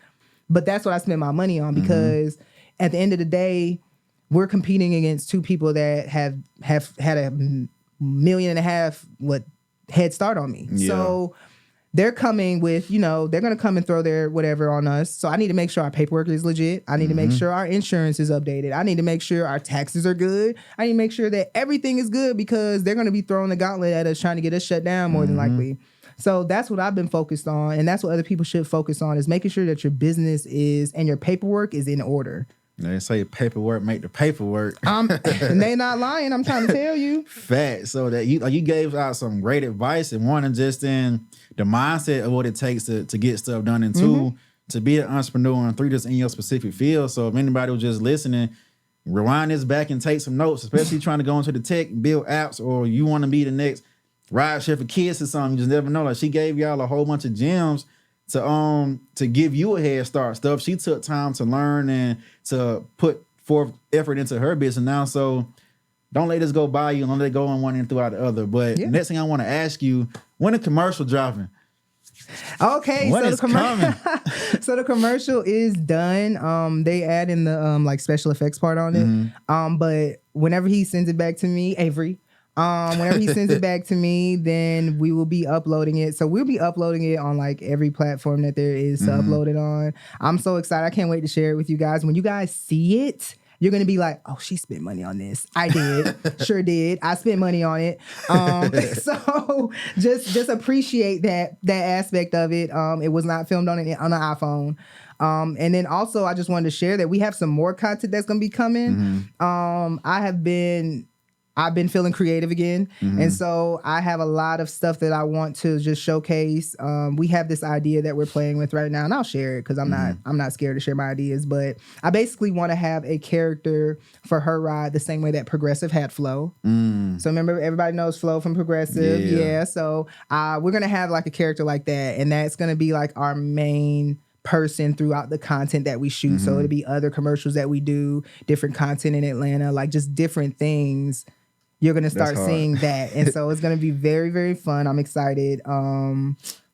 but that's what I spend my money on because at the end of the day, we're competing against two people that have had $1.5 million head start on me. Yeah. So they're coming with, you know, they're going to come and throw their whatever on us. So I need to make sure our paperwork is legit. I need to make sure our insurance is updated. I need to make sure our taxes are good. I need to make sure that everything is good because they're going to be throwing the gauntlet at us trying to get us shut down more than likely. So that's what I've been focused on. And that's what other people should focus on is making sure that your business is and your paperwork is in order. They say paperwork make the paperwork. And they not lying. I'm trying to tell you. Fact. So that you gave out some great advice, and one, just in the mindset of what it takes to get stuff done, and two, to be an entrepreneur, and three, just in your specific field. So if anybody was just listening, rewind this back and take some notes, especially trying to go into the tech, build apps, or you want to be the next ride share for kids or something. You just never know. Like, she gave y'all a whole bunch of gems to give you a head start. Stuff she took time to learn and to put forth effort into her business now. So don't let this go by you. Don't let it go on one end throughout the other. But next thing I want to ask you, when a commercial dropping? Okay, when so is coming? So the commercial is done. They add in the like special effects part on it. But whenever he sends it back to me, Avery, whenever he sends it back to me, then we will be uploading it. So we'll be uploading it on like every platform that there is to upload it on. I'm so excited. I can't wait to share it with you guys. When you guys see it, you're going to be like, oh, she spent money on this. I did. Sure did. I spent money on it. So just appreciate that aspect of it. It was not filmed on an iPhone. And then also I just wanted to share that we have some more content that's going to be coming. I've been feeling creative again. And so I have a lot of stuff that I want to just showcase. We have this idea that we're playing with right now, and I'll share it because I'm not scared to share my ideas. But I basically want to have a character for HeRide the same way that Progressive had Flo. So remember, everybody knows Flo from Progressive. Yeah. So we're going to have like a character like that. And that's going to be like our main person throughout the content that we shoot. So it'll be other commercials that we do, different content in Atlanta, like just different things. You're going to start seeing that. And so it's going to be very, very fun. I'm excited.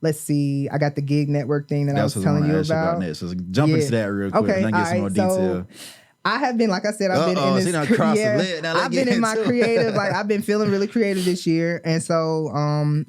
Let's see. I got the gig network thing that I was telling you about. Next. So jump into that real quick and then get some more detail. I have been, like I said, I've been in this. I've been in my creative, like I've been feeling really creative this year. And so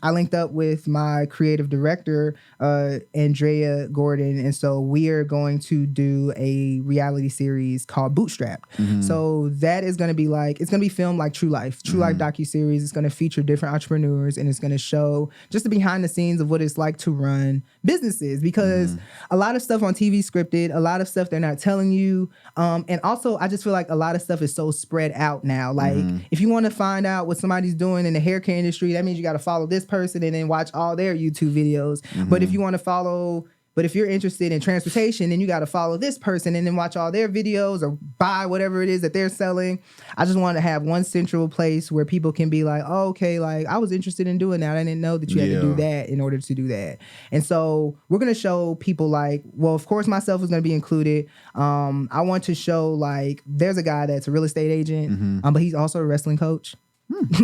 I linked up with my creative director, Andrea Gordon. And so we are going to do a reality series called Bootstrapped. So that is going to be like, it's going to be filmed like True Life docuseries. It's going to feature different entrepreneurs and it's going to show just the behind the scenes of what it's like to run businesses, because a lot of stuff on TV scripted, a lot of stuff they're not telling you. And also, I just feel like a lot of stuff is so spread out now. Like, if you want to find out what somebody's doing in the hair care industry, that means you got to follow this person and then watch all their YouTube videos. But if you want to but if you're interested in transportation, then you got to follow this person and then watch all their videos or buy whatever it is that they're selling. I just want to have one central place where people can be like, oh, okay, like I was interested in doing that. I didn't know that you had to do that in order to do that. And so we're going to show people like, well, of course, myself is going to be included. I want to show like there's a guy that's a real estate agent, but he's also a wrestling coach.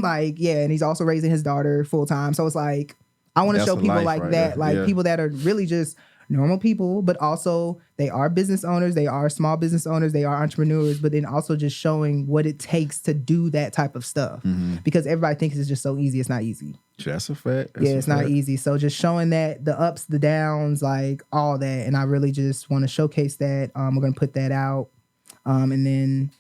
Like, yeah, and he's also raising his daughter full time. So it's like, I want to show people like right that, there. Like people that are really just normal people, but also they are business owners, they are small business owners, they are entrepreneurs, but then also just showing what it takes to do that type of stuff. Because everybody thinks it's just so easy. It's not easy. That's a fact. It's not easy. So just showing that, the ups, the downs, like all that. And I really just want to showcase that. We're going to put that out. And then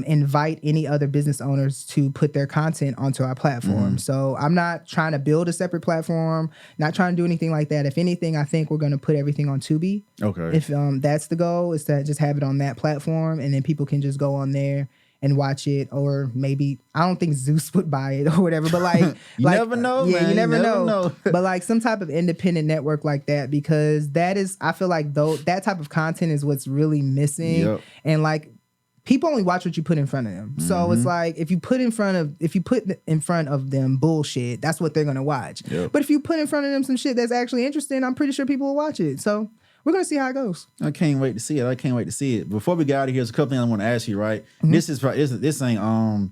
invite any other business owners to put their content onto our platform. So I'm not trying to build a separate platform, not trying to do anything like that. If anything, I think we're going to put everything on Tubi. Okay. If that's the goal, is to just have it on that platform, and then people can just go on there and watch it. Or maybe, I don't think Zeus would buy it or whatever, but like you never know, yeah, man. You never know. But like some type of independent network like that, because that is, I feel like that type of content is what's really missing. And like, people only watch what you put in front of them. So it's like, if you put in front of them bullshit, that's what they're gonna watch. But if you put in front of them some shit that's actually interesting, I'm pretty sure people will watch it. So we're gonna see how it goes. I can't wait to see it. Before we get out of here, there's a couple things I want to ask you. Right, this ain't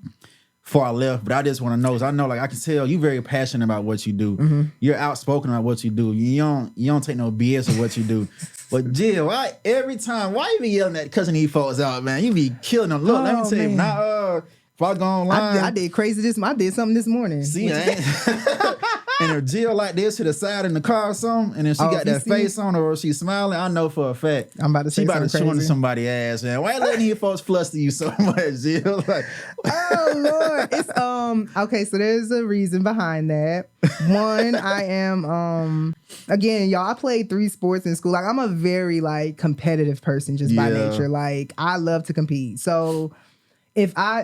far left, but I just want to know. Cause I know, like, I can tell you very passionate about what you do. You're outspoken about what you do. You don't take no BS of what you do. But Jill, why you be yelling at cussing these folks out, man? You be killing them. Look, let me tell you, if I go online, I did crazy I did something this morning. See, and if Jill like this to the side in the car or something, and then she got that face on her or she's smiling, I know for a fact I'm about to say something crazy. She about to show somebody ass, man. Why you letting these folks fluster you so much, Jill? Like, oh Lord, it's okay. So there's a reason behind that. One, I am again, y'all, I played 3 sports in school. Like, I'm a very like competitive person just by nature. Like, I love to compete. So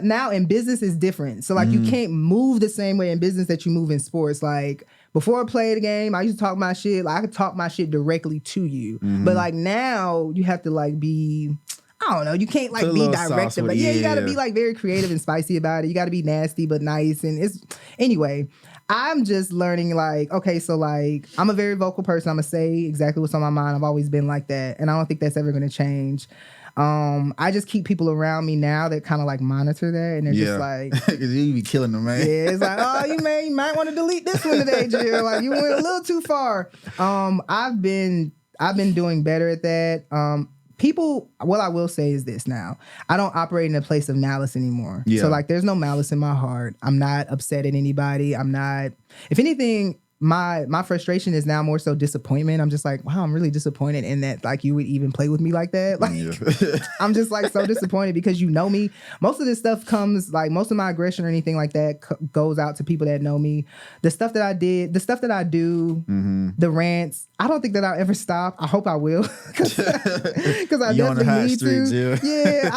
now in business is different. So like you can't move the same way in business that you move in sports. Like before I played a game, I used to talk my shit. Like I could talk my shit directly to you. But like now you have to like be, I don't know, you can't like be directive. But you gotta be like very creative and spicy about it. You gotta be nasty but nice. And anyway, I'm just learning like, okay, so like I'm a very vocal person. I'm gonna say exactly what's on my mind. I've always been like that. And I don't think that's ever gonna change. I just keep people around me now that kind of like monitor that, and they're just like, because you be killing them, man. Yeah, it's like, oh, you might want to delete this one today, Jill. Like you went a little too far. I've been doing better at that. People, what I will say is this now. I don't operate in a place of malice anymore. So like there's no malice in my heart. I'm not upset at anybody. I'm not, if anything, my frustration is now more so disappointment. I'm just like, wow, I'm really disappointed in that like you would even play with me like that. Like I'm just like so disappointed because you know me. Most of this stuff comes like most of my aggression or anything like that goes out to people that know me. The stuff that I did, the stuff that I do, the rants, I don't think that I'll ever stop. I hope I will because I definitely need to. Yeah,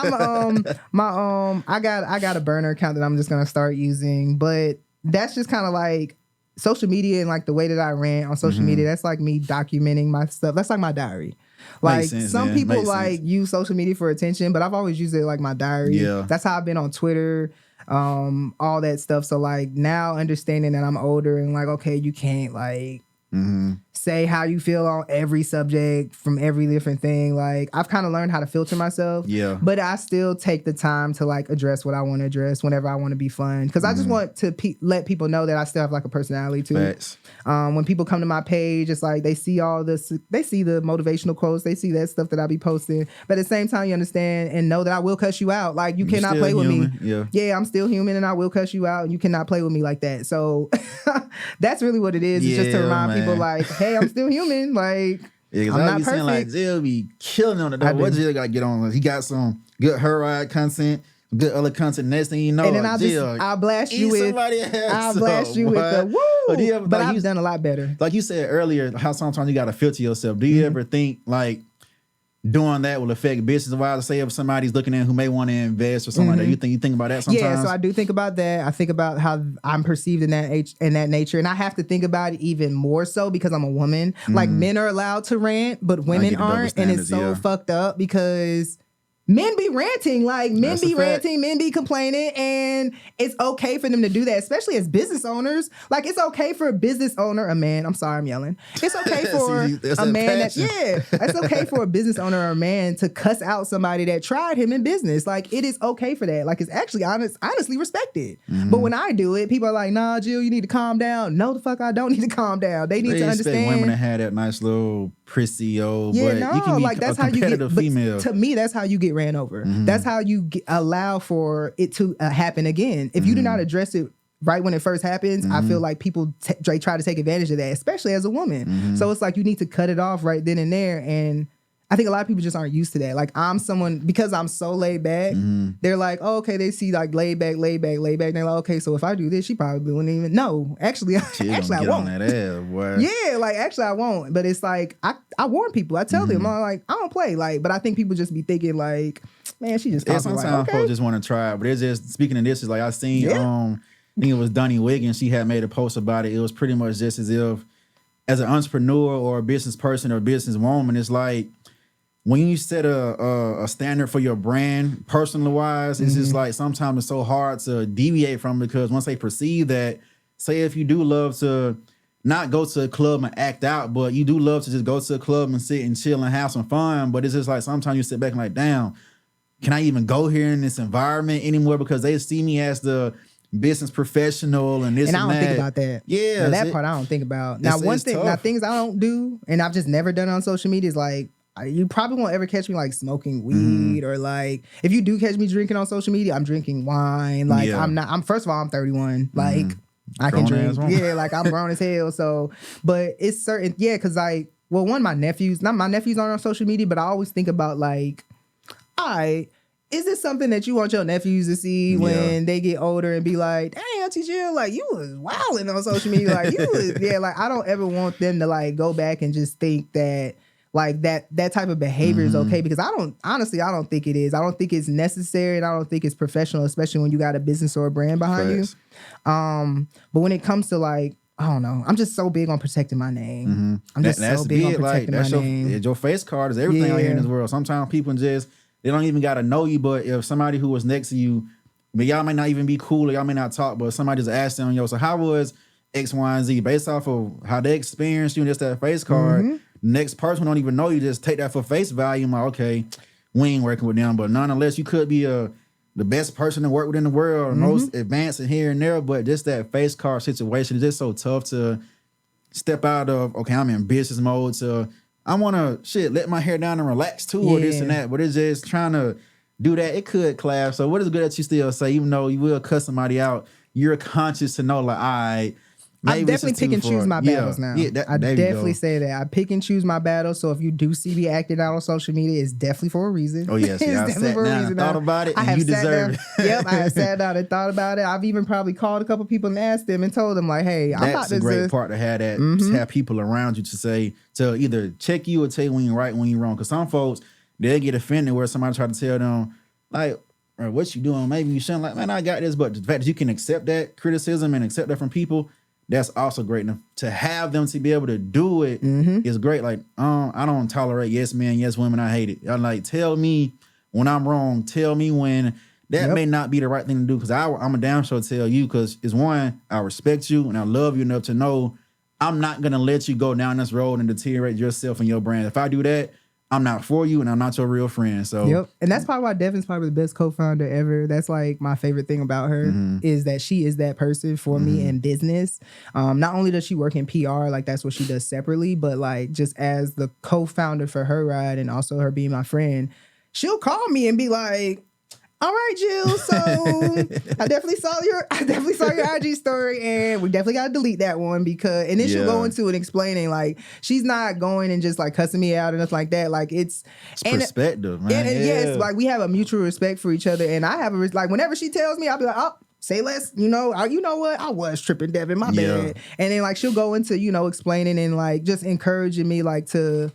I got a burner account that I'm just gonna start using, but that's just kind of like social media and like the way that I rant on social media, that's like me documenting my stuff. That's like my diary. Like some people like use social media for attention, but I've always used it like my diary. That's how I've been on Twitter, all that stuff. So like now understanding that I'm older and like, okay, you can't like say how you feel on every subject from every different thing. Like I've kind of learned how to filter myself. But I still take the time to like address what I want to address whenever I want to be fun. Because I just want to let people know that I still have like a personality too. When people come to my page, it's like they see all this, they see the motivational quotes, they see that stuff that I be posting. But at the same time, you understand and know that I will cuss you out. Like you cannot play with me. Yeah, I'm still human and I will cuss you out and you cannot play with me like that. So that's really what it is. It's just to remind people like, hey, I'm still human. Like, I'm not perfect. Saying like Jill be killing on it. What Jill got to get on? He got some good HeRide content, good other content. Next thing you know, and then I'll blast you with the woo. But I've done a lot better. Like you said earlier, how sometimes you got to filter yourself. Do you ever think like doing that will affect business wise? Say if somebody's looking at who may want to invest or something like that, you think about that sometimes? Yeah, so I do think about that. I think about how I'm perceived in that nature, and I have to think about it even more so because I'm a woman. Like men are allowed to rant, but women aren't, and it's so fucked up because men be ranting, like men That's be a fact. ranting, men be complaining, and it's okay for them to do that, especially as business owners. Like it's okay for a business owner, a man. I'm sorry, I'm yelling. It's okay for See, that's a that man passion. it's okay for a business owner or a man to cuss out somebody that tried him in business. Like it is okay for that. Like it's actually honestly respected. Mm-hmm. But when I do it, people are like, nah, Jill, you need to calm down. No, the fuck I don't need to calm down. They need They to expect understand. women to have that nice little prissy old, Yeah, but no, you can be like that's a how you get. competitive But female. to me, that's how you get ran over. That's how you allow for it to happen again. If you do not address it right when it first happens, I feel like people try to take advantage of that, especially as a woman. So it's like you need to cut it off right then and there. And I think a lot of people just aren't used to that. Like I'm someone, because I'm so laid back, they're like, oh, okay, they see like laid back. And they're like, okay, so if I do this, she probably wouldn't even know. Actually, She I gonna get won't. on that ass, boy. Yeah, like actually I won't. But it's like I warn people. I tell them, I'm like, I don't play. Like, but I think people just be thinking like, man, she just Yeah, talking. sometimes Like, okay. folks just want to try it, but it's just speaking of this is like I seen Yeah. I think it was Donnie Wiggins. She had made a post about it. It was pretty much just as if as an entrepreneur or a business person or a business woman, it's like when you set a standard for your brand, personally wise, it's just like sometimes it's so hard to deviate from it because once they perceive that, say if you do love to not go to a club and act out, but you do love to just go to a club and sit and chill and have some fun. But it's just like sometimes you sit back and like, damn, can I even go here in this environment anymore? Because they see me as the business professional and this And and, I don't that. think about that. Yeah, Now, that part I don't think about. Now, it's tough. things I don't do, and I've just never done on social media is like, you probably won't ever catch me like smoking weed or like, if you do catch me drinking on social media, I'm drinking wine. Like Yeah. first of all, I'm 31. Like I can Grown-ass drink. woman. Yeah, like I'm grown as hell. So, but it's certain, cause like, well, my nephews aren't on social media, but I always think about like, all right, is this something that you want your nephews to see when they get older and be like, dang, Auntie Jill, like you was wilding on social media. Like you was, like I don't ever want them to like go back and just think that like that type of behavior is okay, because I don't think it is. I don't think it's necessary and I don't think it's professional, especially when you got a business or a brand behind Facts. you. But when it comes to like, I don't know, I'm just so big on protecting my name. I'm just so big on protecting my name. Your face card is everything out here in this world. Sometimes people just, they don't even got to know you, but if somebody who was next to you, but y'all may not even be cool or y'all may not talk, but somebody just asked them, yo, so how was X, Y, and Z? Based off of how they experienced you and just that face card, next person don't even know you, just take that for face value. I'm like, okay, we ain't working with them, but nonetheless, you could be the best person to work with in the world, most advanced in here and there, but just that face card situation is just so tough to step out of, okay, I'm in business mode, to I want to let my hair down and relax too, or this and that, but it's just trying to do that. It could clash. So what is good that you still say, even though you will cuss somebody out, you're conscious to know like, all right, I definitely pick and choose my battles now. Yeah, I definitely say that. I pick and choose my battles. So if you do see me acting out on social media, it's definitely for a reason. Oh, yes. Yeah, I sat down and thought about it, and you deserve it. Yep, I have sat down and thought about it. I've even probably called a couple people and asked them and told them like, hey, I'm about That's to... a great part to have that, to have people around you to either check you or tell you when you're right, when you're wrong. Because some folks, they'll get offended where somebody try to tell them, like, what you doing? Maybe you shouldn't. Like, man, I got this. But the fact that you can accept that criticism and accept that from people, that's also great. And to have them to be able to do it is great. Like, I don't tolerate yes men, yes women. I hate it. I'm like, tell me when I'm wrong. Tell me when that may not be the right thing to do. Because I'm a damn sure tell you, because it's one, I respect you and I love you enough to know I'm not going to let you go down this road and deteriorate yourself and your brand. If I do that, I'm not for you and I'm not your real friend. So and that's probably why Devin's probably the best co-founder ever. That's like my favorite thing about her is that she is that person for me in business. Not only does she work in PR, like that's what she does separately, but like just as the co-founder for HeRide and also her being my friend, she'll call me and be like, all right, Jill, so I definitely saw your IG story and we definitely got to delete that one because, and then she'll go into it explaining like, she's not going and just like cussing me out and stuff like that. Like it's perspective, man. And yes, like we have a mutual respect for each other. And I have like, whenever she tells me, I'll be like, oh, say less, you know what? I was tripping, Devin, my bad. And then like, she'll go into, explaining and like just encouraging me like to,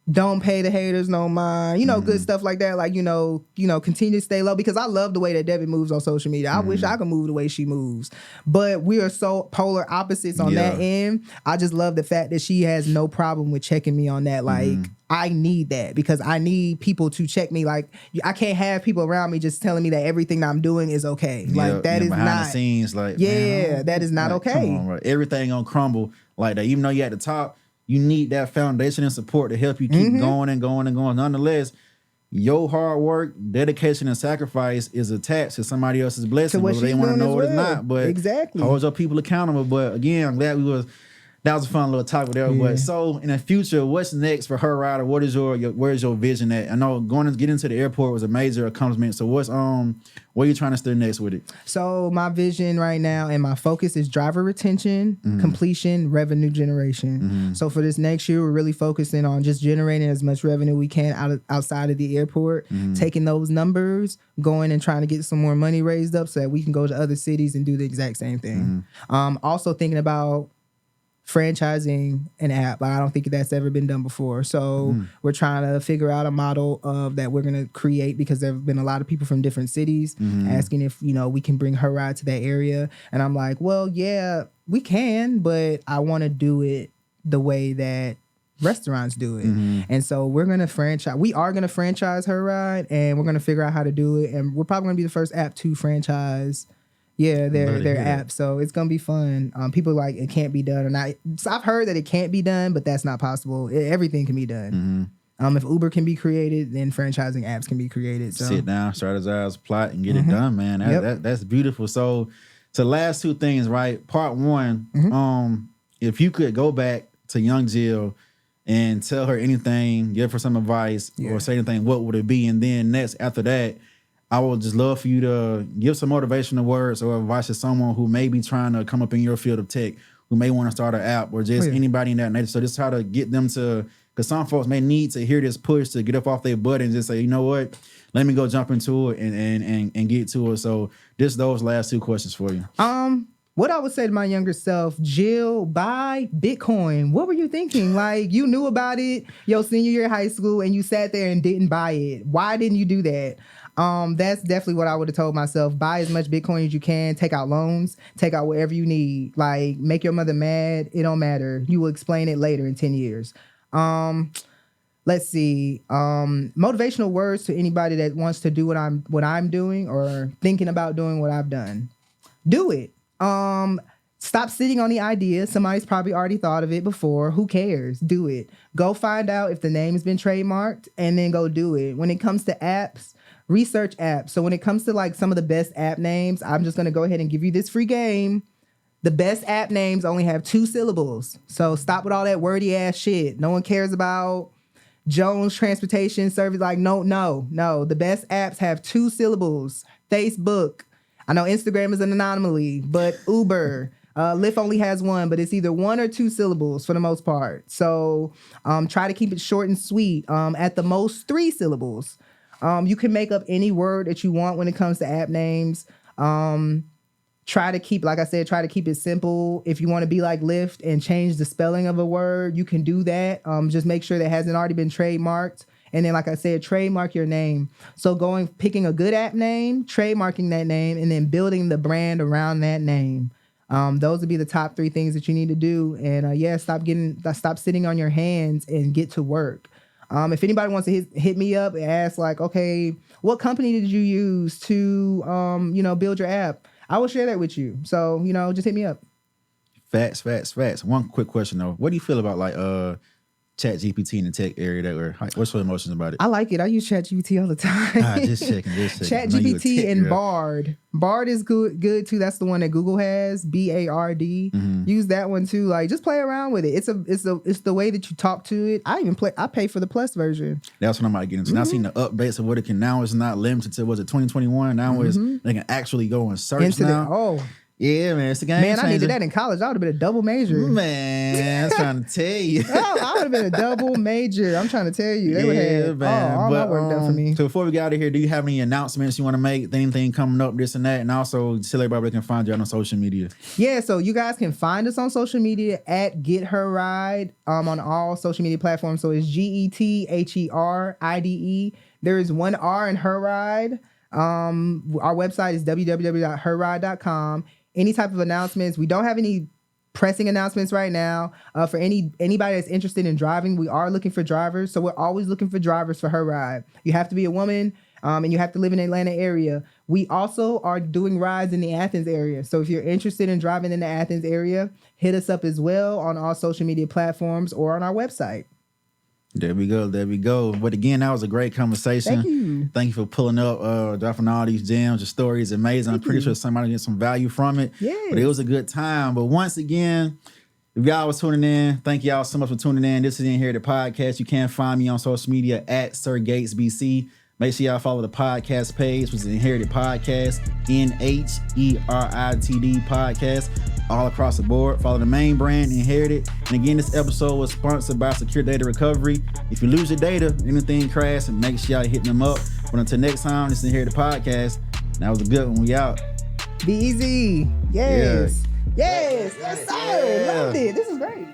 don't pay the haters no mind, good stuff like that. Like, continue to stay low, because I love the way that Debbie moves on social media. I wish I could move the way she moves, but we are so polar opposites on that end. I just love the fact that she has no problem with checking me on that. Like, I need that, because I need people to check me. Like, I can't have people around me just telling me that everything that I'm doing is okay. Like, that is behind not the scenes. Like, that is not okay. Come on, bro. Everything gonna crumble like that. Even though you're at the top, you need that foundation and support to help you keep going and going and going. Nonetheless, your hard work, dedication, and sacrifice is attached to somebody else's blessing, whether they want to know it or not. But exactly, hold your people accountable. But again, I'm glad that was a fun little talk with there. Yeah. But so in the future, what's next for HeRide? Or what is where's your vision at? I know going to get into the airport was a major accomplishment. So what's what are you trying to steer next with it? So my vision right now and my focus is driver retention, completion, revenue generation. So for this next year, we're really focusing on just generating as much revenue we can outside of the airport, taking those numbers, going and trying to get some more money raised up so that we can go to other cities and do the exact same thing. Also thinking about franchising an app. Like, I don't think that's ever been done before. So we're trying to figure out a model of that we're going to create, because there have been a lot of people from different cities asking if, we can bring HeRide to that area. And I'm like, well, yeah, we can, but I want to do it the way that restaurants do it. And so we are going to franchise HeRide, and we're going to figure out how to do it. And we're probably going to be the first app to franchise their app. So it's gonna be fun. People are like, it can't be done, so I've heard that it can't be done, but that's not possible. Everything can be done. If Uber can be created, then franchising apps can be created. So sit down, strategize, plot, and get it done, man. That's beautiful. So last two things, right? Part one, if you could go back to young Jill and tell her anything, give her some advice, or say anything, what would it be? And then next, after that, I would just love for you to give some motivational words or advice to someone who may be trying to come up in your field of tech, who may want to start an app, or just anybody in that nature. So just how to get them to, because some folks may need to hear this push to get up off their butt and just say, you know what, let me go jump into it and get to it. So just those last two questions for you. What I would say to my younger self, Jill, buy Bitcoin. What were you thinking? Like, you knew about it your senior year of high school and you sat there and didn't buy it. Why didn't you do that? That's definitely what I would have told myself. Buy as much Bitcoin as you can. Take out loans. Take out whatever you need. Like, make your mother mad. It don't matter. You will explain it later in 10 years. Let's see. Motivational words to anybody that wants to do what I'm doing or thinking about doing what I've done. Do it. Stop sitting on the idea. Somebody's probably already thought of it before. Who cares? Do it. Go find out if the name has been trademarked and then go do it. When it comes to apps, research apps. So when it comes to like some of the best app names, I'm just going to go ahead and give you this free game. The best app names only have 2 syllables. So stop with all that wordy ass shit. No one cares about Jones Transportation Service. Like, no. The best apps have 2 syllables. Facebook. I know Instagram is an anomaly, but Uber, Lyft only has 1, but it's either 1 or 2 syllables for the most part. So try to keep it short and sweet. At the most 3 syllables. You can make up any word that you want when it comes to app names. Try to keep it simple. If you want to be like Lyft and change the spelling of a word, you can do that. Just make sure that it hasn't already been trademarked. And then, like I said, trademark your name. So picking a good app name, trademarking that name, and then building the brand around that name. Those would be the top 3 things that you need to do. And stop sitting on your hands and get to work. If anybody wants to hit me up and ask like, okay, what company did you use to, build your app? I will share that with you. So, just hit me up. Facts. One quick question though. What do you feel about like, ChatGPT in the tech area? What's your emotions about it? I like it. I use ChatGPT all the time. Just checking. ChatGPT and Bard. Bard is good too. That's the one that Google has. BARD. Use that one too. Like, just play around with it. It's the way that you talk to it. I pay for the Plus version. That's what I'm about getting into. Now I've seen the updates of what it can. Now it's not limited to 2021. Now they can actually go and search into now. Yeah, man, it's a game Man, changer. I needed that in college. I would have been a double major. Man, I was trying to tell you. Oh, I would have been a double major. I'm trying to tell you. They would have all my work done for me. So before we get out of here, do you have any announcements you want to make? Anything coming up, this and that? And also tell everybody where they can find you on social media. Yeah, so you guys can find us on social media at Get Her Ride on all social media platforms. So it's GETHERIDE. There is one R in Her Ride. Our website is www.herride.com. Any type of announcements. We don't have any pressing announcements right now. For anybody that's interested in driving, we are looking for drivers. So we're always looking for drivers for Her Ride. You have to be a woman, and you have to live in the Atlanta area. We also are doing rides in the Athens area. So if you're interested in driving in the Athens area, hit us up as well on all social media platforms or on our website. There we go. But again, that was a great conversation. Thank you for pulling up, dropping all these gems. Your story is amazing. I'm pretty sure somebody get some value from it. Yeah. But it was a good time. But once again, if y'all was tuning in, thank y'all so much for tuning in. This is HeRide Podcast. You can find me on social media at Sir Gates BC. Make sure y'all follow the podcast page, which is HeRide Podcast, NHERITD Podcast, all across the board. Follow the main brand, HeRide. And again, this episode was sponsored by Secure Data Recovery. If you lose your data, anything crash, make sure y'all hitting them up. But until next time, this is HeRide Podcast. That was a good one. We out. Be easy. Yes. Yeah. Yes, sir. Yeah. Loved it. This is great.